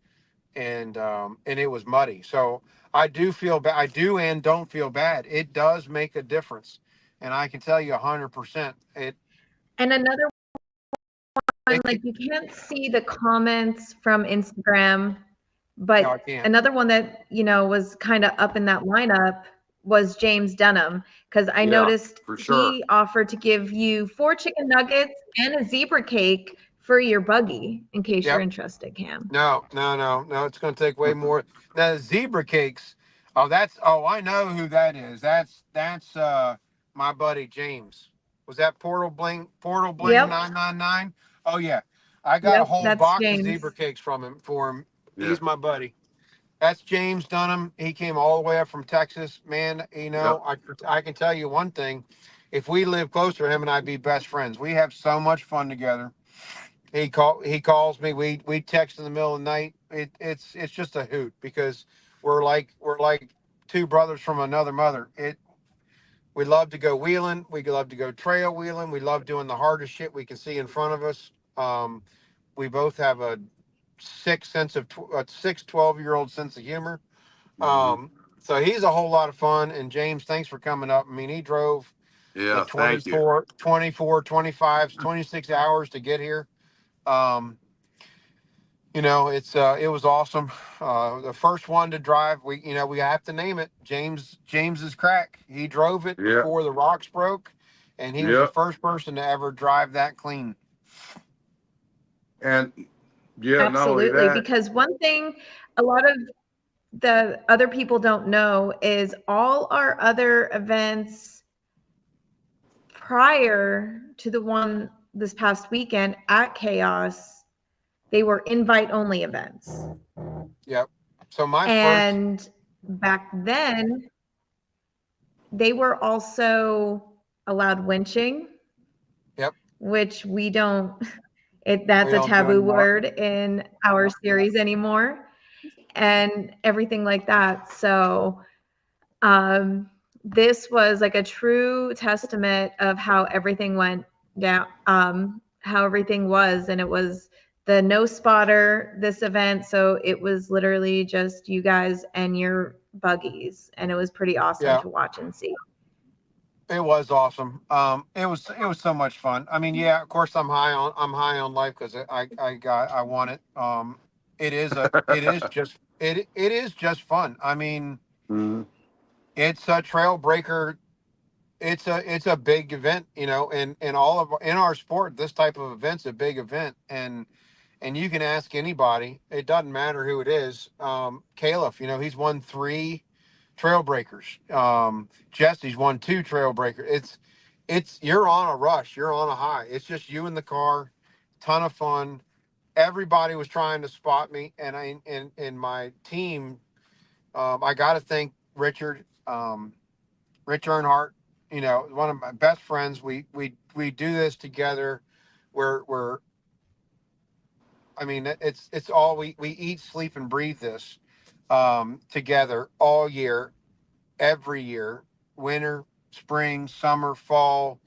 and it was muddy. So I do feel bad. I do and don't feel bad. It does make a difference, and I can tell you 100%. And another one, It like could, you can't see the comments from Instagram, no, I but can't. another one that, was kind of up in that lineup was James Dunham, because I Yeah. noticed For sure. he offered to give you 4 chicken nuggets and a zebra cake for your buggy, in case you're Yep. interested, Cam. No. It's going to take way more. Now the zebra cakes. Oh, I know who that is. That's my buddy James. Was that Portal Bling Yep. 999? Oh yeah, I got a Yep. whole That's box of James. zebra cakes from him for him. Yeah. He's my buddy. That's James Dunham. He came all the way up from Texas. Man, Yep. I can tell you one thing. If we lived closer, him and I'd be best friends. We have so much fun together. He calls me. We text in the middle of the night. It's just a hoot because we're like two brothers from another mother. We love to go wheeling. We love to go trail wheeling. We love doing the hardest shit we can see in front of us. We both have a six 12-year-old sense of humor. Mhm. So he's a whole lot of fun. And James, thanks for coming up. I mean, he drove the Yeah. Thank you. 24, 25, 26 hours to get here. Um, it was awesome. The first one to drive, we have to name it James's crack. He drove it Yeah. before the rocks broke, and he was the Yeah. first person to ever drive that clean. And yeah, not only Absolutely. that. Because one thing a lot of the other people don't know is all our other events prior to the one this past weekend at Chaos, they were invite only events. Yep. So And back then, they were also allowed winching, yep, which we don't, we that's a don't do taboo anymore. word in our series anymore, and everything like that. So, this was like a true testament of how everything went down, how everything was. And it was the no spotter this event. So it was literally just you guys and your buggies. And it was pretty awesome Yeah, to watch and see. it was awesome. It was so much fun. I mean, yeah, of course I'm high on life because I want it. It is just fun. I mean, Mhm. it's a trail breaker. It's a big event, and all of in our sport, this type of event's a big event, and you can ask anybody. It doesn't matter who it is. Caliph, he's won 3 trail breakers. Jesse's won 2 trail breakers. It's you're on a rush. You're on a high. It's just you in the car, ton of fun. Everybody was trying to spot me, and my team. I got to thank Richard. Rich Earnhardt, one of my best friends. We do this together. We're I mean, it's all we eat, sleep, and breathe this together all year, every year, winter, spring, summer, fall.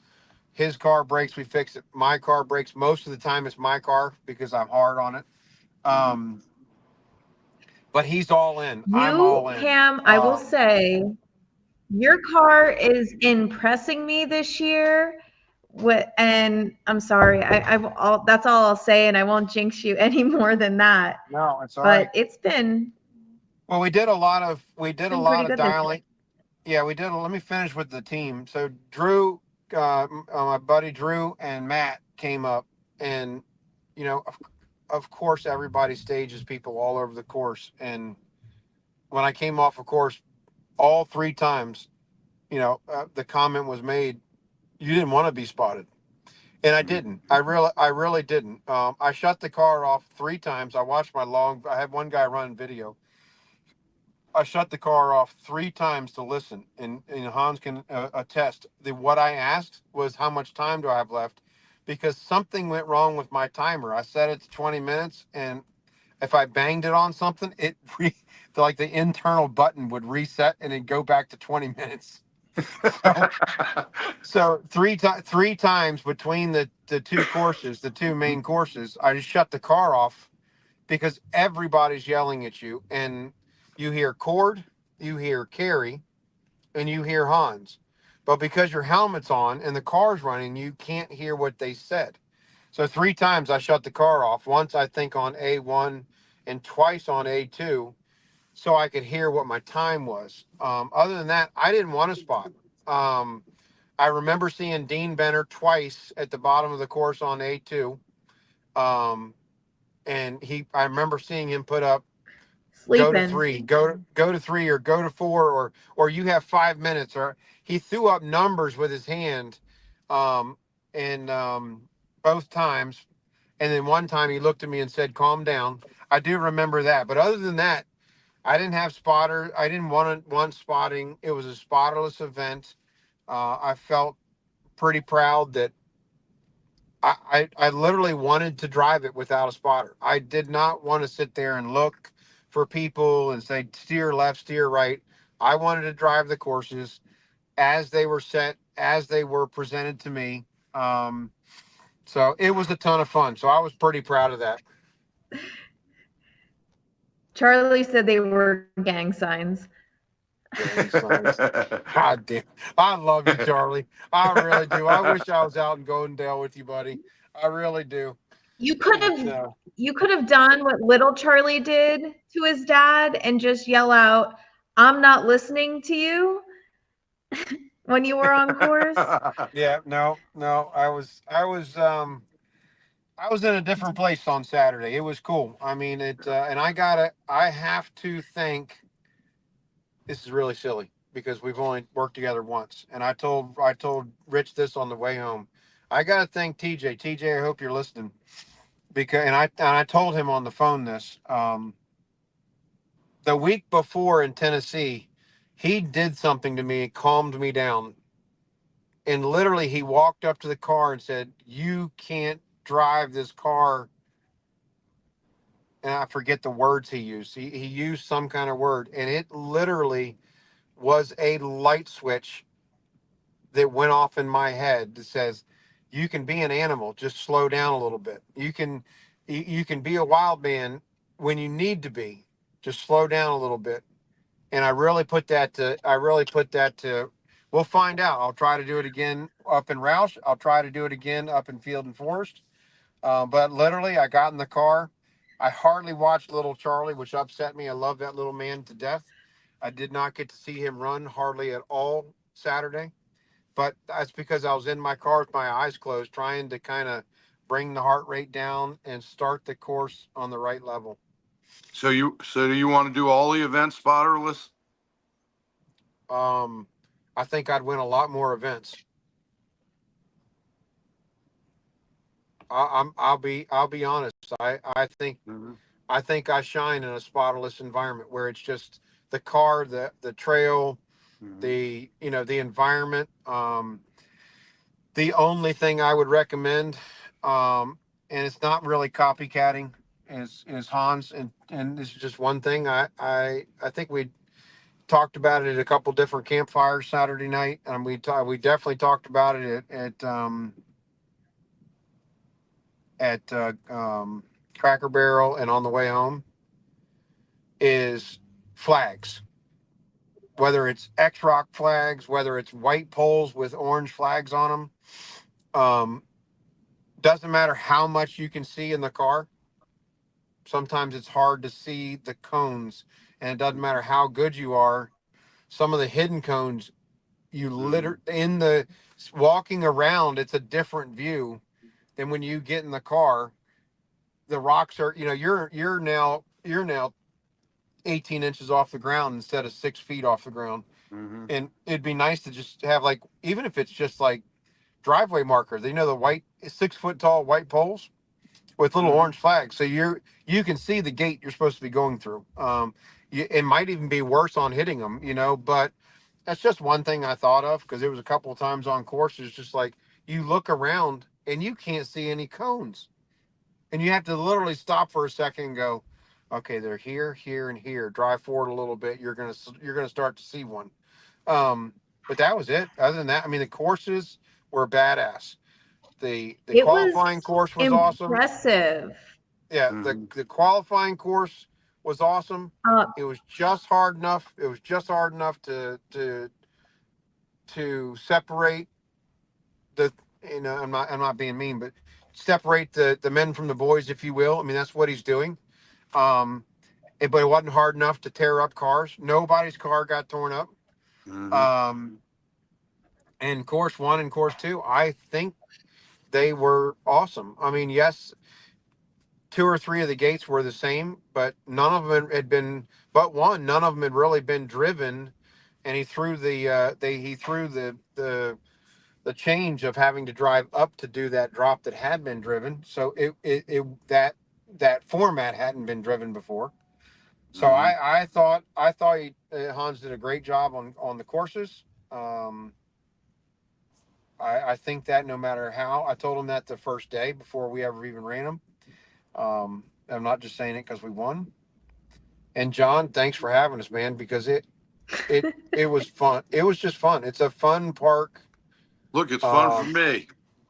His car breaks, we fix it. My car breaks. Most of the time, it's my car because I'm hard on it. Um, but he's all in. I'm You, all in. Cam, I will say your car is impressing me this year. And I'm sorry, that's all I'll say, and I won't jinx you any more than that. No, it's all But right. Well, we did it's a been lot pretty of good this year. dialing. Yeah, we did. Let me finish with the team. So Drew, my buddy Drew and Matt came up, and of course, everybody stages people all over the course. And when I came off of course, all 3 times, the comment was made, "You didn't want to be spotted," and I Mhm. didn't. I really didn't. I shut the car off 3 times. I watched my long. I had one guy run video. I shut the car off 3 times to listen, and Hans can attest. What I asked was how much time do I have left, because something went wrong with my timer. I set it to 20 minutes, and if I banged it on something, like the internal button would reset and it'd go back to 20 minutes. So, so 3 times between the two courses, the 2 main courses, I just shut the car off because everybody's yelling at you, and you hear Cord, you hear Carrie, and you hear Hans. But because your helmet's on and the car's running, you can't hear what they said. So 3 times I shut the car off. Once I think on A1 and twice on A2, so I could hear what my time was. Other than that, I didn't want to spot. Um, I remember seeing Dean Benner twice at the bottom of the course on A2. Um, and I remember seeing him put up go to Sleeping. 3, go to 3, or go to 4, or you have 5 minutes, or he threw up numbers with his hand. and both times. And then one time he looked at me and said, "Calm down." I do remember that. But other than that, I didn't have spotter. I didn't want spotting. It was a spotterless event. I felt pretty proud that I literally wanted to drive it without a spotter. I did not want to sit there and look for people and say steer left, steer right. I wanted to drive the courses as they were set, as they were presented to me. Um, so it was a ton of fun. So I was pretty proud of that. Charlie said they were gang signs. Gang signs. God damn. I love you, Charlie. I really do. I wish I was out in Goldendale with you, buddy. I really do. You could It, have you could have done what little Charlie did to his dad and just yell out, "I'm not listening to you," when you were on course. yeah, no. I was in a different place on Saturday. It was cool. I mean, and I have to thank, this is really silly because we've only worked together once. And I told Rich this on the way home. I got to thank TJ. TJ, I hope you're listening because, and I told him on the phone this, the week before in Tennessee, he did something to me, calmed me down. And literally he walked up to the car and said, "You can't drive this car," and I forget the words he used. He used some kind of word, and it literally was a light switch that went off in my head that says, "You can be an animal, just slow down a little bit. You can be a wild man when you need to be, just slow down a little bit." And I really put that to. We'll find out. I'll try to do it again up in Roush. I'll try to do it again up in Field and Forest. But literally, I got in the car. I hardly watched little Charlie, which upset me. I love that little man to death. I did not get to see him run hardly at all Saturday, but that's because I was in my car with my eyes closed, trying to kind of bring the heart rate down and start the course on the right level. So do you want to do all the events spotterless? Um, I think I'd win a lot more events. I'll be honest. Mm-hmm. I think I shine in a spotterless environment where it's just the car, the trail, Mm-hmm. the the environment. The only thing I would recommend, and it's not really copycatting, is Hans, and this is just one thing. I think we talked about it at a couple different campfires Saturday night, and we definitely talked about it at Cracker Barrel and on the way home. Is flags, whether it's X Rock flags, whether it's white poles with orange flags on them. Um, doesn't matter how much you can see in the car. Sometimes it's hard to see the cones, and it doesn't matter how good you are. Some of the hidden cones, you Mm-hmm. in the walking around, it's a different view than when you get in the car. The rocks are, you're now 18 inches off the ground instead of 6 feet off the ground. Mm-hmm. And it'd be nice to just have, like, even if it's just like driveway markers, the white 6 foot tall white poles with little Mm-hmm. orange flags, so you can see the gate you're supposed to be going through. It might even be worse on hitting them, but that's just one thing I thought of because it was a couple of times on courses, just like you look around and you can't see any cones, and you have to literally stop for a second and go, "Okay, they're here, here, and here. Drive forward a little bit. You're gonna start to see one." But that was it. Other than that, I mean, the courses were badass. The It was qualifying course was awesome. impressive. Yeah, Mm-hmm. the qualifying course was awesome. Uh, It was just hard enough. It was just hard enough to separate the. I'm not being mean, but separate the men from the boys, if you will. I mean, that's what he's doing. Um, but it wasn't hard enough to tear up cars. Nobody's car got torn up. Mm-hmm. Um, and course one and course two, I think they were awesome. I mean, yes, two or three of the gates were the same, but none of them had been, but one, none of them had really been driven. And he threw the the change of having to drive up to do that drop that had been driven. So that format hadn't been driven before. So Hmm. I thought Hans did a great job on the courses. Um, I think that no matter how, I told him that the first day before we ever even ran them. I'm not just saying it because we won. And John, thanks for having us, man, because it was fun. It was just fun. It's a fun park Look, it's fun for um, me.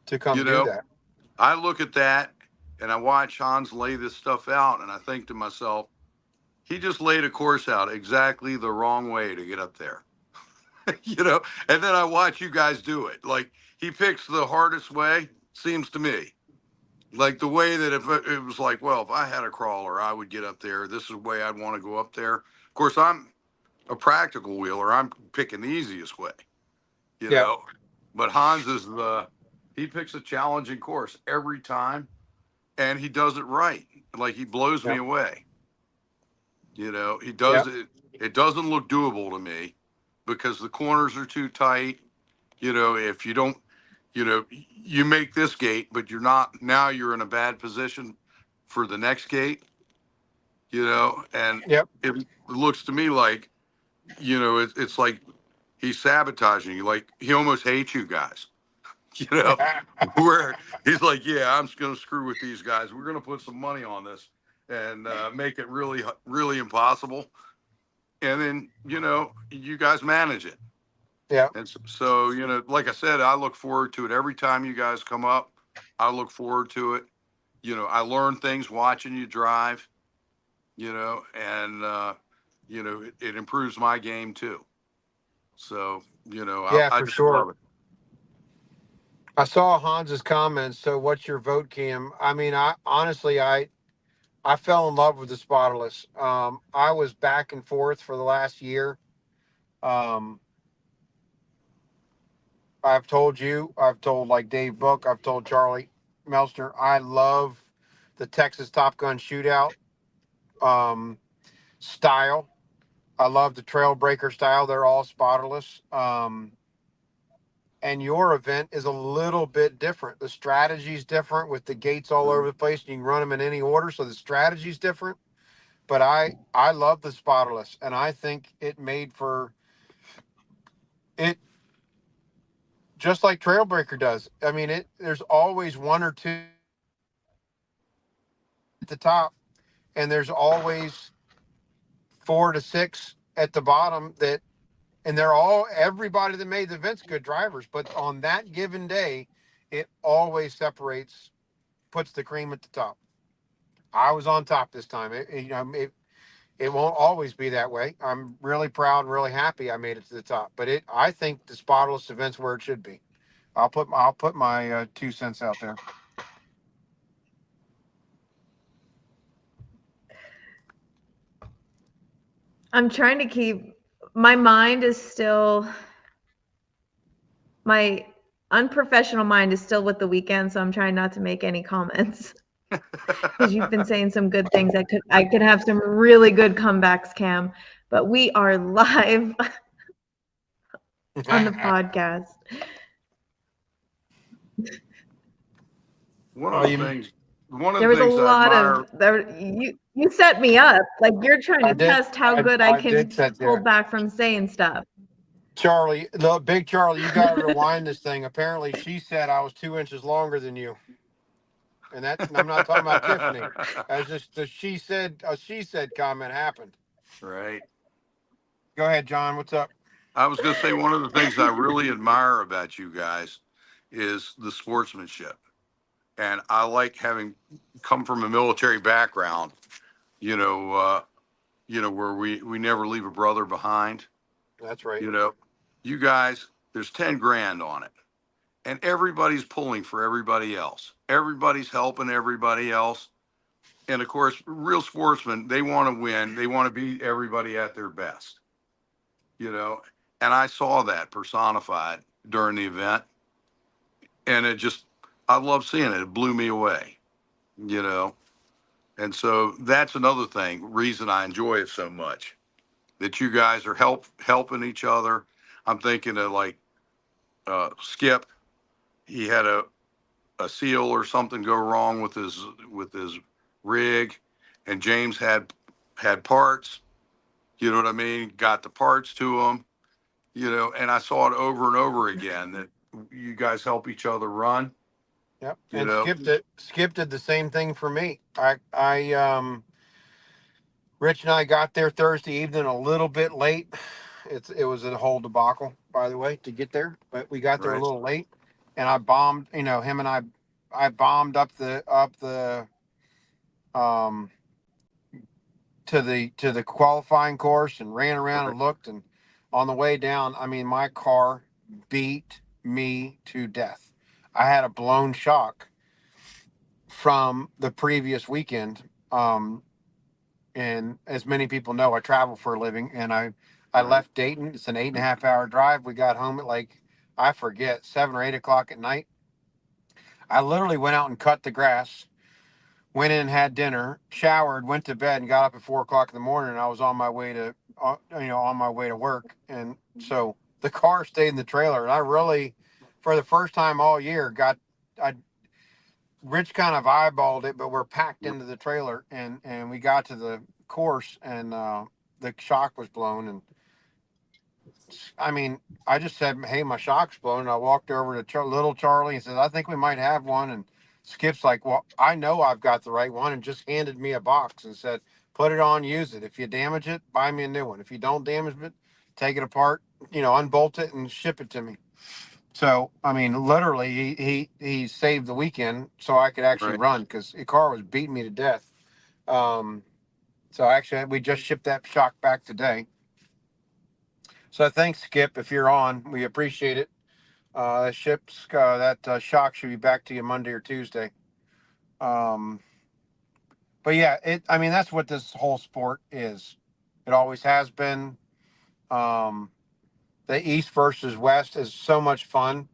to come You do know, that. I look at that and I watch Hans lay this stuff out, and I think to myself, he just laid a course out exactly the wrong way to get up there. And then I watch you guys do it. Like, he picks the hardest way, seems to me. Like the way that if it was like, well, if I had a crawler, I would get up there. This is the way I'd want to go up there. Of course, I'm a practical wheeler. I'm picking the easiest way, you Yeah, know. But Hans is he picks a challenging course every time, and he does it right. Like, he blows yeah, me away. He yeah, does it. It doesn't look doable to me because the corners are too tight. If you don't, you make this gate, but you're not, now you're in a bad position for the next gate, and yep. it looks to me like, it's like he's sabotaging you. Like, he almost hates you guys, you know, where he's like, yeah, I'm just going to screw with these guys. We're going to put some money on this and make it really, really impossible. And then, you guys manage it. Yeah, And so, like I said, I look forward to it every time you guys come up. I look forward to it. I learn things watching you drive, and, it improves my game too. So, yeah, I for just love sure. it. I saw Hans's comments. So, what's your vote, Kim? I mean, I honestly, I fell in love with the Spotless. I was back and forth for the last year. Um, I've told you, I've told like Dave Book, I've told Charlie Melster, I love the Texas Top Gun shootout um, style. I love the Trailbreaker style. They're all spotterless. And your event is a little bit different. The strategy's different with the gates all over Mhm. the place. You can run them in any order, so the strategy's different. But I love the spotterless, and I think it made for it just like Trailbreaker does. I mean, there's always one or two at the top, and there's always 4 to 6 at the bottom and they're all everybody that made the event's good drivers. But on that given day, it always puts the cream at the top. I was on top this time. It won't always be that way. I'm really proud and really happy I made it to the top. But I think the spotless event's where it should be. I'll put my 2 cents out there. I'm trying to keep my mind is still my unprofessional mind is still with the weekend, so I'm trying not to make any comments because you've been saying some good things. I could have some really good comebacks, Cam. But we are live on the podcast. One Oh, of the things, one of There the was a things I lot admire. of there. You set me up like you're trying I to did. test how good I I did can sit hold there. back from saying stuff. Charlie, the big Charlie, you got to rewind this thing. Apparently, she said I was 2 inches longer than you, and I'm not talking about Tiffany. As just the she said comment happened. Right. Go ahead, John. What's up? I was going to say one of the things I really admire about you guys is the sportsmanship. And I like having come from a military background, you know, uh, where we never leave a brother behind, That's right. you know, you guys, there's 10 grand on it, and everybody's pulling for everybody else. Everybody's helping everybody else. And of course, real sportsmen, they want to win. They want to beat everybody at their best, you know, and I saw that personified during the event. And I love seeing it. It blew me away, you know. And so that's another reason I enjoy it so much, that you guys are helping each other. I'm thinking of like Skip. he had a seal or something go wrong with his rig, and James had parts. You know what I mean? Got the parts to him. You know, and I saw it over and over again that you guys help each other run. Yep. You And know, Skip did the same thing for me. Rich and I got there Thursday evening a little bit late. It was a whole debacle, by the way, to get there, but we got there a right, little late, and I bombed. You know, him and I bombed up the um to the qualifying course and ran around right. and looked, and on the way down, I mean, my car beat me to death. I had a blown shock from the previous weekend. And as many people know, I travel for a living, and I Right. left Dayton. It's an 8.5 hour drive. We got home at like, I forget, 7 or 8 o'clock at night. I literally went out and cut the grass, went in and had dinner, showered, went to bed, and got up at 4 o'clock in the morning. And I was on my way to on my way to work. And so the car stayed in the trailer, and I really, for the first time all year, got I Rich kind of eyeballed it, but we're packed into the trailer, and we got to the course, and the shock was blown. And I mean, I just said, "Hey, my shock's blown." And I walked over to little Charlie and said, "I think we might have one." And Skip's like, "Well, I know I've got the right one," and just handed me a box and said, "Put it on, use it. If you damage it, buy me a new one. If you don't damage it, take it apart, unbolt it and ship it to me." So, I mean, literally, he saved the weekend so I could actually Right. run, because the car was beating me to death. Um, so actually, we just shipped that shock back today. So thanks, Skip, if you're on, we appreciate it. That shock should be back to you Monday or Tuesday. Um, but yeah, I mean, that's what this whole sport is. It always has been. Um, the East versus West is so much fun,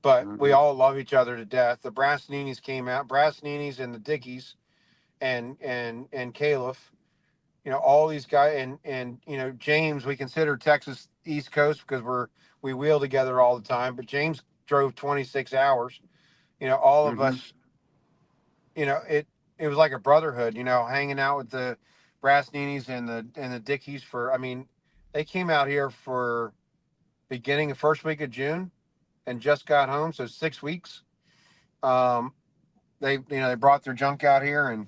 but we Mm-hmm. all love each other to death. The Brassninis came out, Brassninis and the Dickies, and Caliph. All these guys, and James. We consider Texas East Coast because we wheel together all the time. But James drove 26 hours. All of Mm-hmm. us. It was like a brotherhood. Hanging out with the Brassninis and the Dickies for. I mean, they came out here for beginning of first week of June and just got home, so 6 weeks. Um, they brought their junk out here and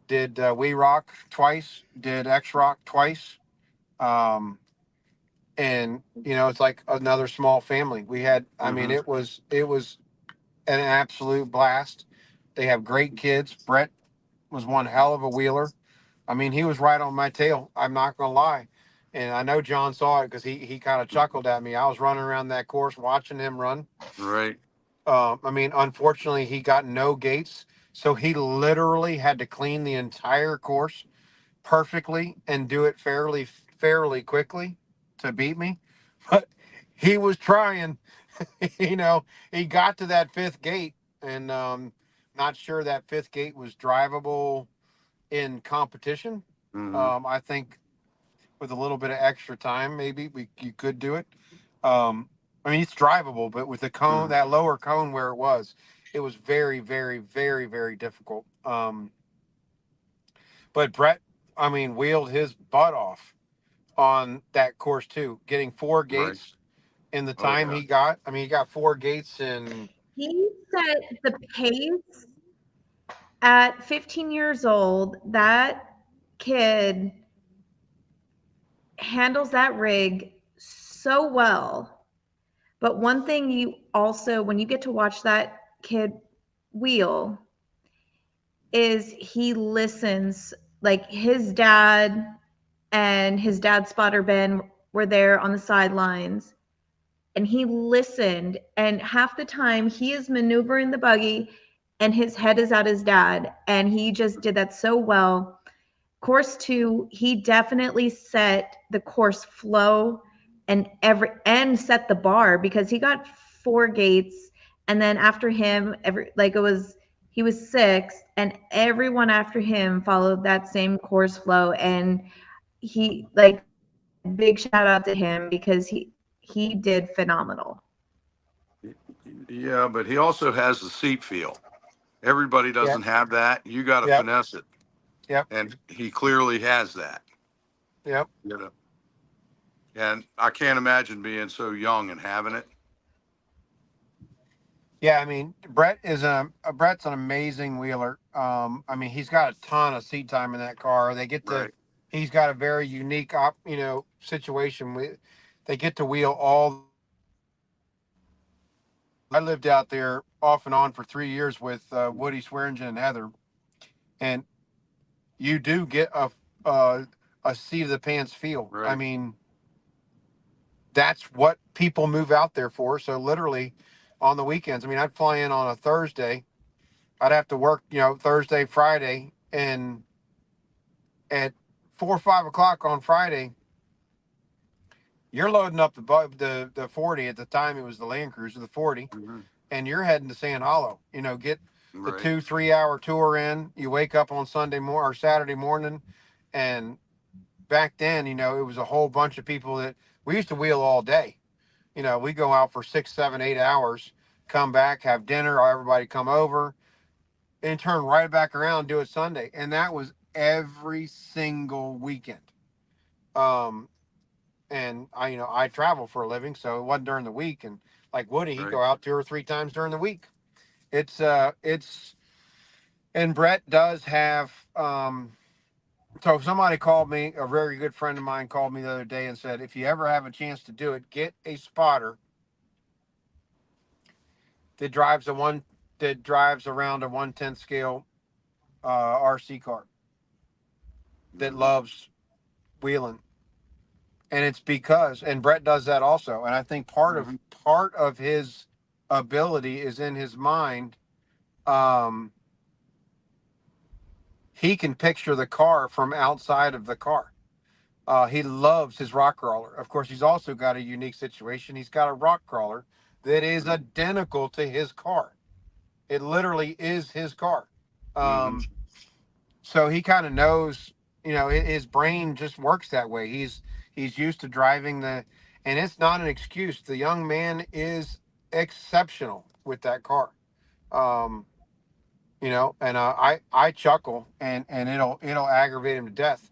did We Rock twice, did X Rock twice, and it's like another small family. We had, I mean, Mm-hmm. it was an absolute blast. They have great kids. Brett was one hell of a wheeler. I mean, he was right on my tail. I'm not gonna lie. And I know John saw it because he kind of chuckled at me. I was running around that course watching him run. Right. I mean, unfortunately, he got no gates, so he literally had to clean the entire course perfectly and do it fairly quickly to beat me. But he was trying. He got to that fifth gate, and not sure that fifth gate was drivable in competition. Mm-hmm. I think with a little bit of extra time, maybe you could do it. I mean, it's drivable, but with the cone, Mm-hmm. that lower cone where it was very, very, very, very difficult. But Brett, I mean, wheeled his butt off on that course too, getting four Right. gates in the Oh time yeah. he got. I mean, he got four gates in. He set the pace at 15 years old. That kid handles that rig so well. But one thing you also, when you get to watch that kid wheel, is he listens. Like his dad and his dad's spotter Ben were there on the sidelines, and he listened. And half the time he is maneuvering the buggy and his head is at his dad. And he just did that so well. Course 2, he definitely set the course flow and set the bar, because he got 4 gates, and then after him, he was 6th, and everyone after him followed that same course flow. And he, like, big shout out to him because he did phenomenal. Yeah, but he also has the seat feel. Everybody Yep. doesn't have that. You got to Yep. finesse it, Yep. and he clearly has that. Yep. You know, and I can't imagine being so young and having it. Yeah, I mean, Brett's an amazing wheeler. I mean, he's got a ton of seat time in that car. Right. He's got a very unique situation with, they get to wheel all. I lived out there off and on for 3 years with Woody Swearingen and Heather, and you do get a, a seat of the pants feel. I Right. mean, that's what people move out there for. So literally, on the weekends, I mean, I'd fly in on a Thursday. I'd have to work, Thursday, Friday, and at 4 or 5 o'clock on Friday, you're loading up the 40. At the time, it was the Land Cruiser, the 40, Hmm. and you're heading to Sand Hollow. Get the Right. 2-3 hour tour in. You wake up on or Saturday morning, and back then, it was a whole bunch of people that we used to wheel all day. We go out for 6, 7, 8 hours, come back, have dinner, everybody come over, and turn right back around, do it Sunday. And that was every single weekend. Um, and I travel for a living, so it wasn't during the week. And like Woody, he'd Right. go out 2 or 3 times during the week. It's and Brett does have so somebody called me, a very good friend of mine called me the other day and said, if you ever have a chance to do it, get a spotter that drives around a 1/10 scale RC car that Hmm. loves wheeling. And it's because, and Brett does that also. And I think Hmm. part of his ability is in his mind. Um, he can picture the car from outside of the car. He loves his rock crawler. Of course, he's also got a unique situation. He's got a rock crawler that is identical to his car. It literally is his car. Hmm. Um, so he kind of knows, his brain just works that way. He's used to driving and it's not an excuse. The young man is exceptional with that car. Um, and I chuckle, and it'll aggravate him to death.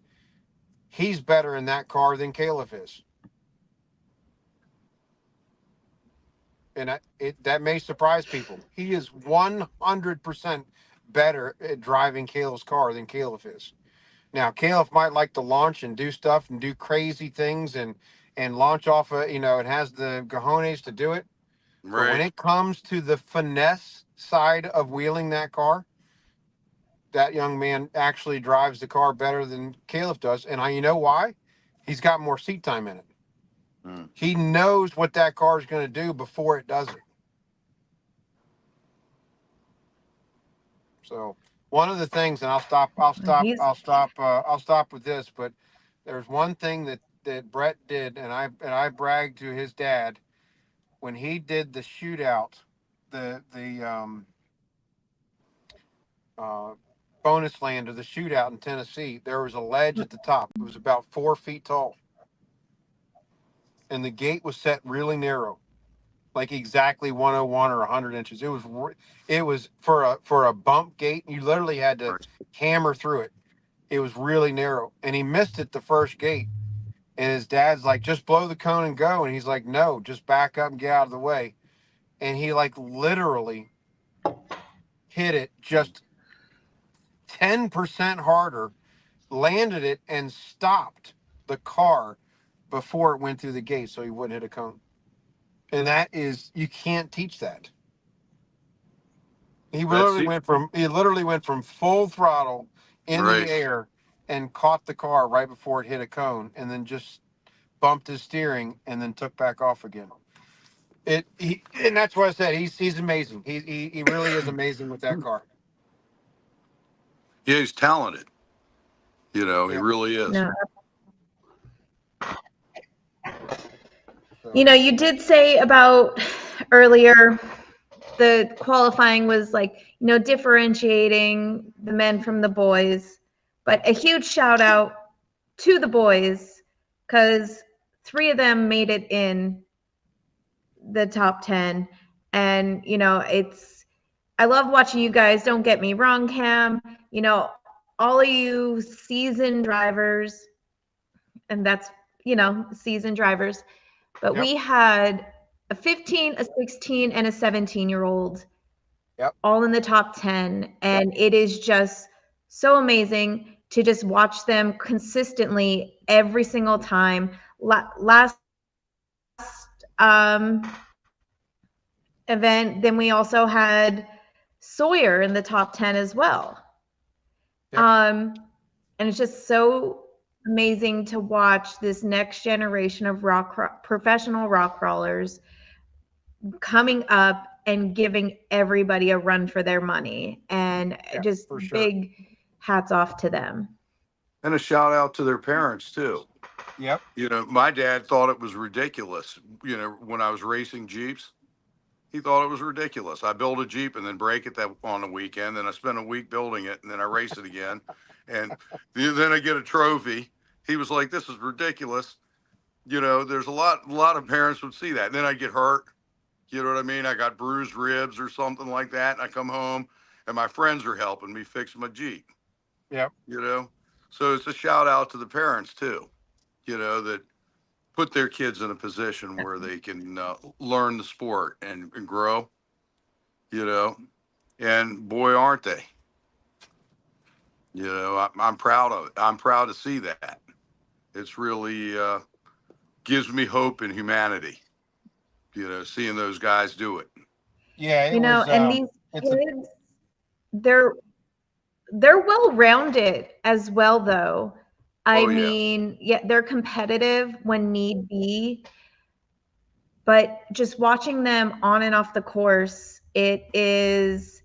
He's better in that car than Caleb is, and that may surprise people. He is 100% better at driving Caleb's car than Caleb is. Now, Caleb might like to launch and do stuff and do crazy things and launch off it has the cojones to do it. But when Right. it comes to the finesse side of wheeling that car, that young man actually drives the car better than Caleb does. And you know why? He's got more seat time in it. Mm. He knows what that car is going to do before it does it. So one of the things, and He's I'll stop with this, but there's one thing that Brett did, and I bragged to his dad when he did the shootout, the uh, bonus land of the shootout in Tennessee. There was a ledge at the top. It was about 4 feet tall, and the gate was set really narrow, like exactly 101 or 100 inches. It was for a bump gate. You literally had to Right. hammer through it. It was really narrow, and he missed it the first gate. And his dad's like, just blow the cone and go. And he's like, no, just back up and get out of the way. And he like literally hit it just 10% harder, landed it, and stopped the car before it went through the gate so he wouldn't hit a cone. And you can't teach that. That's it. He literally went from full throttle in the Right. air and caught the car right before it hit a cone, and then just bumped his steering and then took back off again. And that's what I said. He's amazing. He really is amazing with that car. Yeah, he's talented. He Yeah. really is. no. So You did say about earlier the qualifying was like, differentiating the men from the boys. But a huge shout out to the boys because 3 of them made it in the top 10. And, I love watching you guys. Don't get me wrong, Cam. All of you seasoned drivers, and that's, seasoned drivers. But Yep. we had a 15, a 16, and a 17-year-old Yep. all in the top 10. And it is just so amazing to just watch them consistently every single time. Last event, then we also had Sawyer in the top 10 as well. Yep. And it's just so amazing to watch this next generation of professional rock crawlers coming up and giving everybody a run for their money. And just for sure. big hats off to them. And a shout out to their parents too. Yep. My dad thought it was ridiculous. When I was racing Jeeps, he thought it was ridiculous. I build a Jeep and then break it on a weekend. Then I spend a week building it and then I race it again. And then I get a trophy. He was like, this is ridiculous. There's a lot of parents would see that. And then I get hurt. You know what I mean? I got bruised ribs or something like that. And I come home and my friends are helping me fix my Jeep. Yep. So it's a shout out to the parents too, that put their kids in a position where they can learn the sport and grow, and boy, aren't they. I'm proud of it. I'm proud to see that. It's really gives me hope in humanity, seeing those guys do it. Yeah, and these kids, they're well-rounded as well, though. I mean, they're competitive when need be, but just watching them on and off the course, it is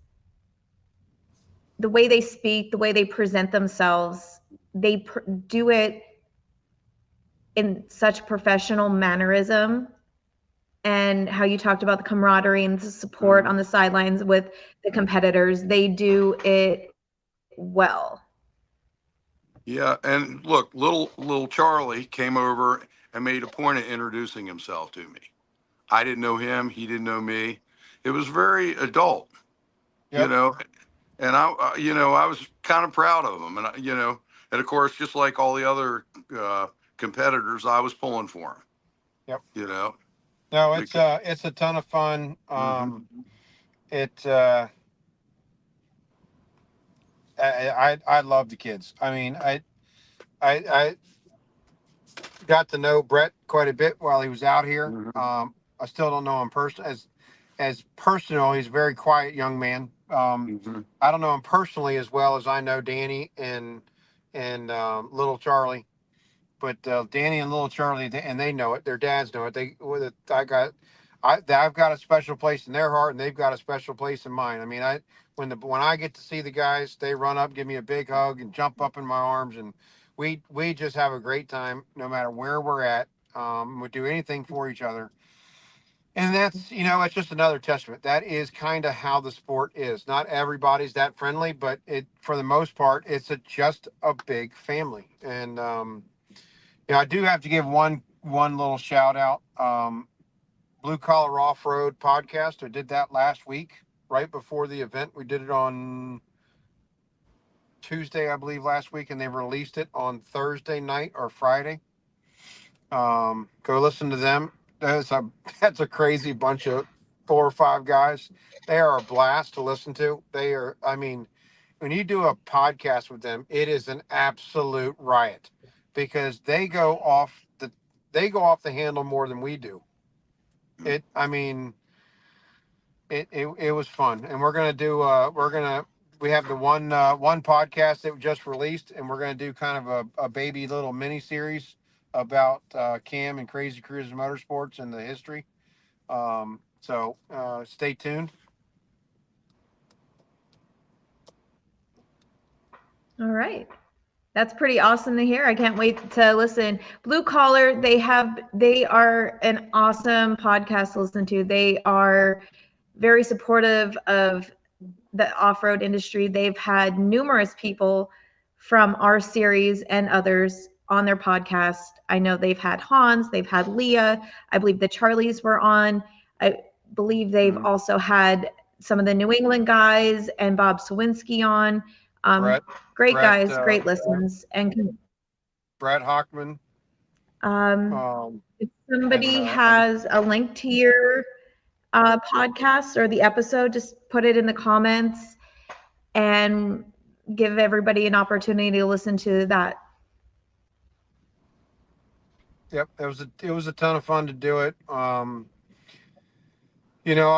the way they speak, the way they present themselves. They do it in such professional mannerism, and how you talked about the camaraderie and the support on the sidelines with the competitors. They do it well. Yeah, and look, little Charlie came over and made a point of introducing himself to me. I didn't know him; he didn't know me. It was very adult, Yep. And I was kind of proud of him, and and of course, just like all the other competitors, I was pulling for him. Yep. No, it's a ton of fun. I love the kids. I mean, I got to know Brett quite a bit while he was out here. I still don't know him as personal. He's a very quiet young man. I don't know him personally as well as I know Danny and little Charlie. But Danny and little Charlie, and they know it. Their dads know it. I've got a special place in their heart, and they've got a special place in mine. I mean, when I get to see the guys, they run up, give me a big hug, and jump up in my arms, and we just have a great time, no matter where we're at. We do anything for each other, and that's it's just another testament. That is kind of how the sport is. Not everybody's that friendly, but for the most part, it's just a big family, and I do have to give one little shout out. Blue Collar Off Road podcast. I did that last week, right before the event. We did it on Tuesday, I believe, last week, and they released it on Thursday night or Friday. Go listen to them. That's a crazy bunch of 4 or 5 guys. They are a blast to listen to. I mean, when you do a podcast with them, it is an absolute riot because they go off the handle more than we do. It was fun, and we have the one podcast that we just released, and we're gonna do kind of a baby little mini series about Cam and Crazy Cruiser Motorsports and the history. So stay tuned. All right. That's pretty awesome to hear. I can't wait to listen. Blue Collar, they are an awesome podcast to listen to. They are very supportive of the off-road industry. They've had numerous people from our series and others on their podcast. I know they've had Hans, they've had Leah. I believe the Charlies were on. believe they've also had some of the New England guys and Bob Sawinski on. Great guys, great listens. And Brett Hockman. If somebody has a link to your podcast or the episode, just put it in the comments and give everybody an opportunity to listen to that. Yep, it was a ton of fun to do it. I'll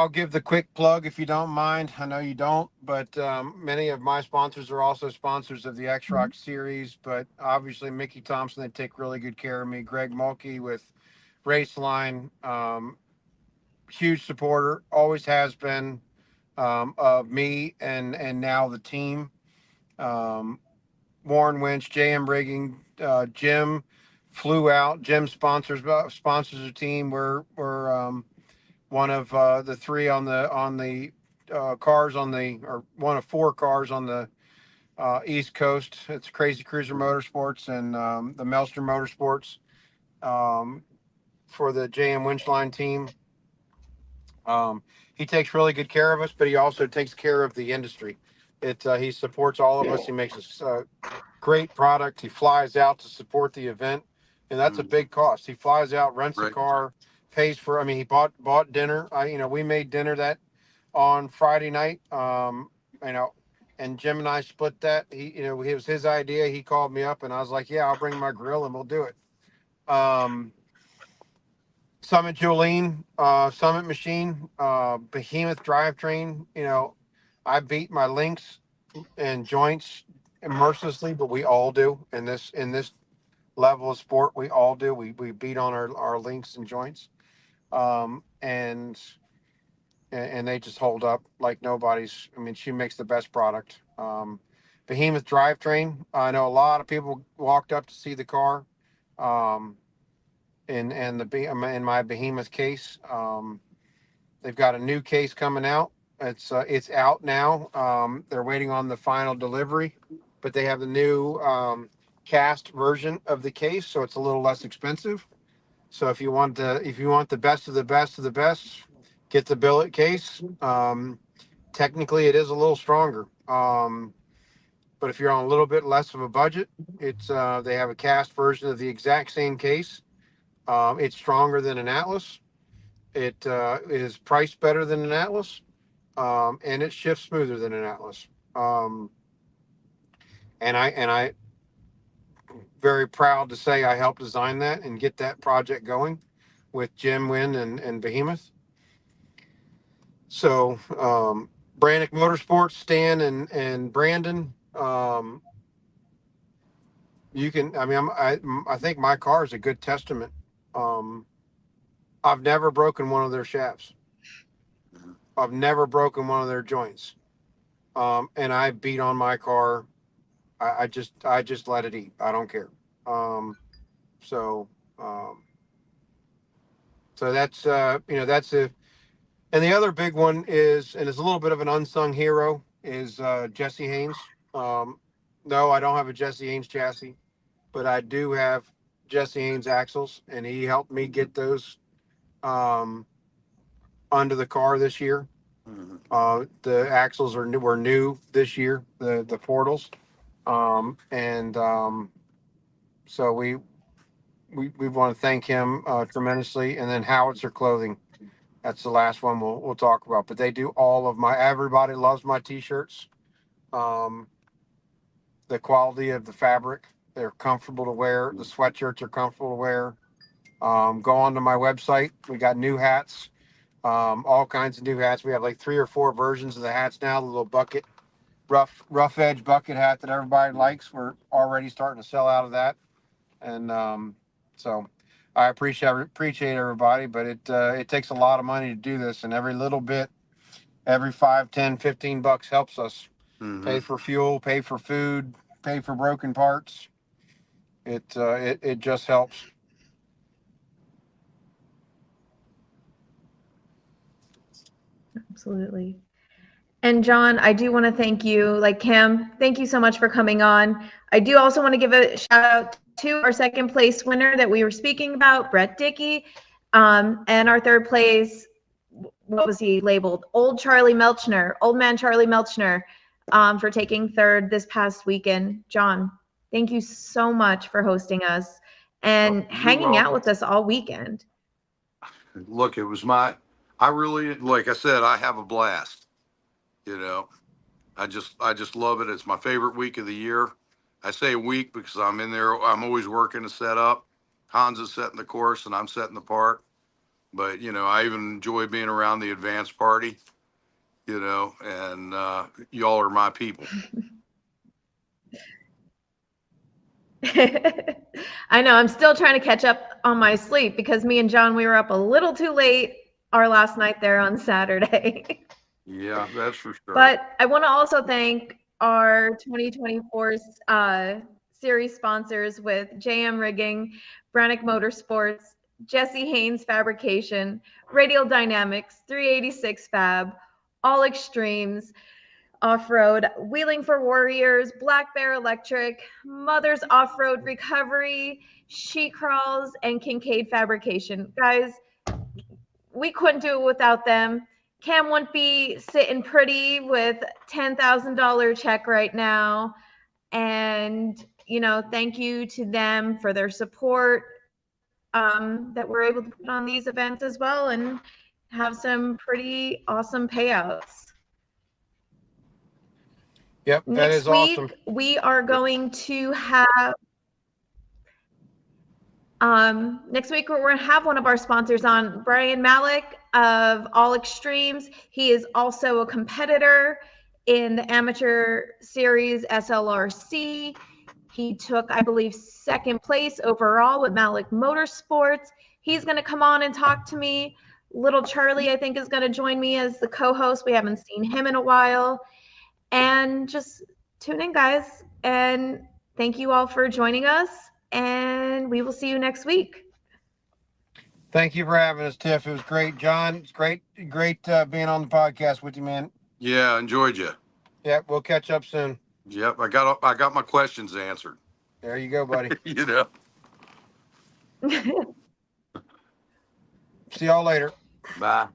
give the quick plug if you don't mind. I know you don't, but many of my sponsors are also sponsors of the X-Rock series. But obviously, Mickey Thompson, they take really good care of me. Greg Mulkey with Raceline, huge supporter, always has been, of me and now the team. Warren Winch, JM Rigging, Jim flew out. Jim sponsors the team. We're one of the three on the cars or one of four cars on the East Coast. It's Crazy Cruiser Motorsports and the Melster Motorsports for the JM Winchline team. He takes really good care of us, but he also takes care of the industry. He supports all of us. He makes us great product. He flies out to support the event, and that's a big cost. He flies out, rents a car, pays for. I mean, he bought dinner. We made dinner that on Friday night. And Jim and I split that. It was his idea. He called me up, and I was like, "Yeah, I'll bring my grill, and we'll do it." Summit Jolene, Summit Machine, Behemoth Drivetrain. I beat my links and joints mercilessly, but we all do in this level of sport. We all do. We beat on our links and joints, and they just hold up like nobody's. I mean, she makes the best product. Behemoth Drivetrain. I know a lot of people walked up to see the car. In my Behemoth case. They've got a new case coming out. It's out now. They're waiting on the final delivery, but they have the new cast version of the case, so it's a little less expensive. So if you want the best of the best of the best, get the billet case. Technically, it is a little stronger. But if you're on a little bit less of a budget, they have a cast version of the exact same case. It's stronger than an Atlas. It is priced better than an Atlas, and it shifts smoother than an Atlas. And I very proud to say I helped design that and get that project going with Jim Wynn and Behemoth. So Brannick Motorsports, Stan and Brandon. You can. I mean, I think my car is a good testament. I've never broken one of their shafts. I've never broken one of their joints. And I beat on my car. I just let it eat. I don't care. So that's that's a. And the other big one is, and it's a little bit of an unsung hero, is Jesse Haynes. No, I don't have a Jesse Haynes chassis, but I do have Jesse Haynes axles, and he helped me get those under the car this year. The axles were new this year, the portals, so we want to thank him tremendously. And then Howitzer Clothing, that's the last one we'll talk about. But they do all of everybody loves my t-shirts. The quality of the fabric, they're comfortable to wear. The sweatshirts are comfortable to wear. Go onto my website. We got new hats. All kinds of new hats. We have like 3 or 4 versions of the hats now. The little bucket, rough edge bucket hat that everybody likes. We're already starting to sell out of that. And so I appreciate everybody, but it takes a lot of money to do this, and every little bit, every $5, $10, $15 helps us pay for fuel, pay for food, pay for broken parts. It just helps. Absolutely. And John, I do want to thank you, like Kim, thank you so much for coming on. I do also want to give a shout out to our second place winner that we were speaking about, Brett Dickey, and our third place what was he labeled? Old man Charlie Melchner, for taking third this past weekend. John, thank you so much for hosting us and hanging out with us all weekend. Look, it was I really, like I said, I have a blast. You know, I just love it. It's my favorite week of the year. I say week because I'm in there. I'm always working to set up. Hans is setting the course and I'm setting the park. But, you know, I even enjoy being around the advanced party, you know, and y'all are my people. I know. I'm still trying to catch up on my sleep because me and John, we were up a little too late our last night there on Saturday. Yeah, that's for sure. But I want to also thank our 2024 series sponsors with JM Rigging, Brannick Motorsports, Jesse Haynes Fabrication, Radial Dynamics, 386 Fab, All Extremes, Off-Road, Wheeling for Warriors, Black Bear Electric, Mother's Off-Road Recovery, She Crawls, and Kincaid Fabrication. Guys, we couldn't do it without them. Cam wouldn't be sitting pretty with $10,000 check right now. And, you know, thank you to them for their support, that we're able to put on these events as well and have some pretty awesome payouts. Yep, that is awesome. Next week, we are going to have next week we're going to have one of our sponsors on, Brian Malik of All Extremes. He is also a competitor in the amateur series SLRC. He took, I believe, second place overall with Malik Motorsports. He's going to come on and talk to me. Little Charlie, I think, is going to join me as the co-host. We haven't seen him in a while. And just tune in, guys. And thank you all for joining us. And we will see you next week. Thank you for having us, Tiff. It was great, John. It's great being on the podcast with you, man. Yeah, enjoyed you. Yep, we'll catch up soon. Yep, I got my questions answered. There you go, buddy. You know. See y'all later. Bye.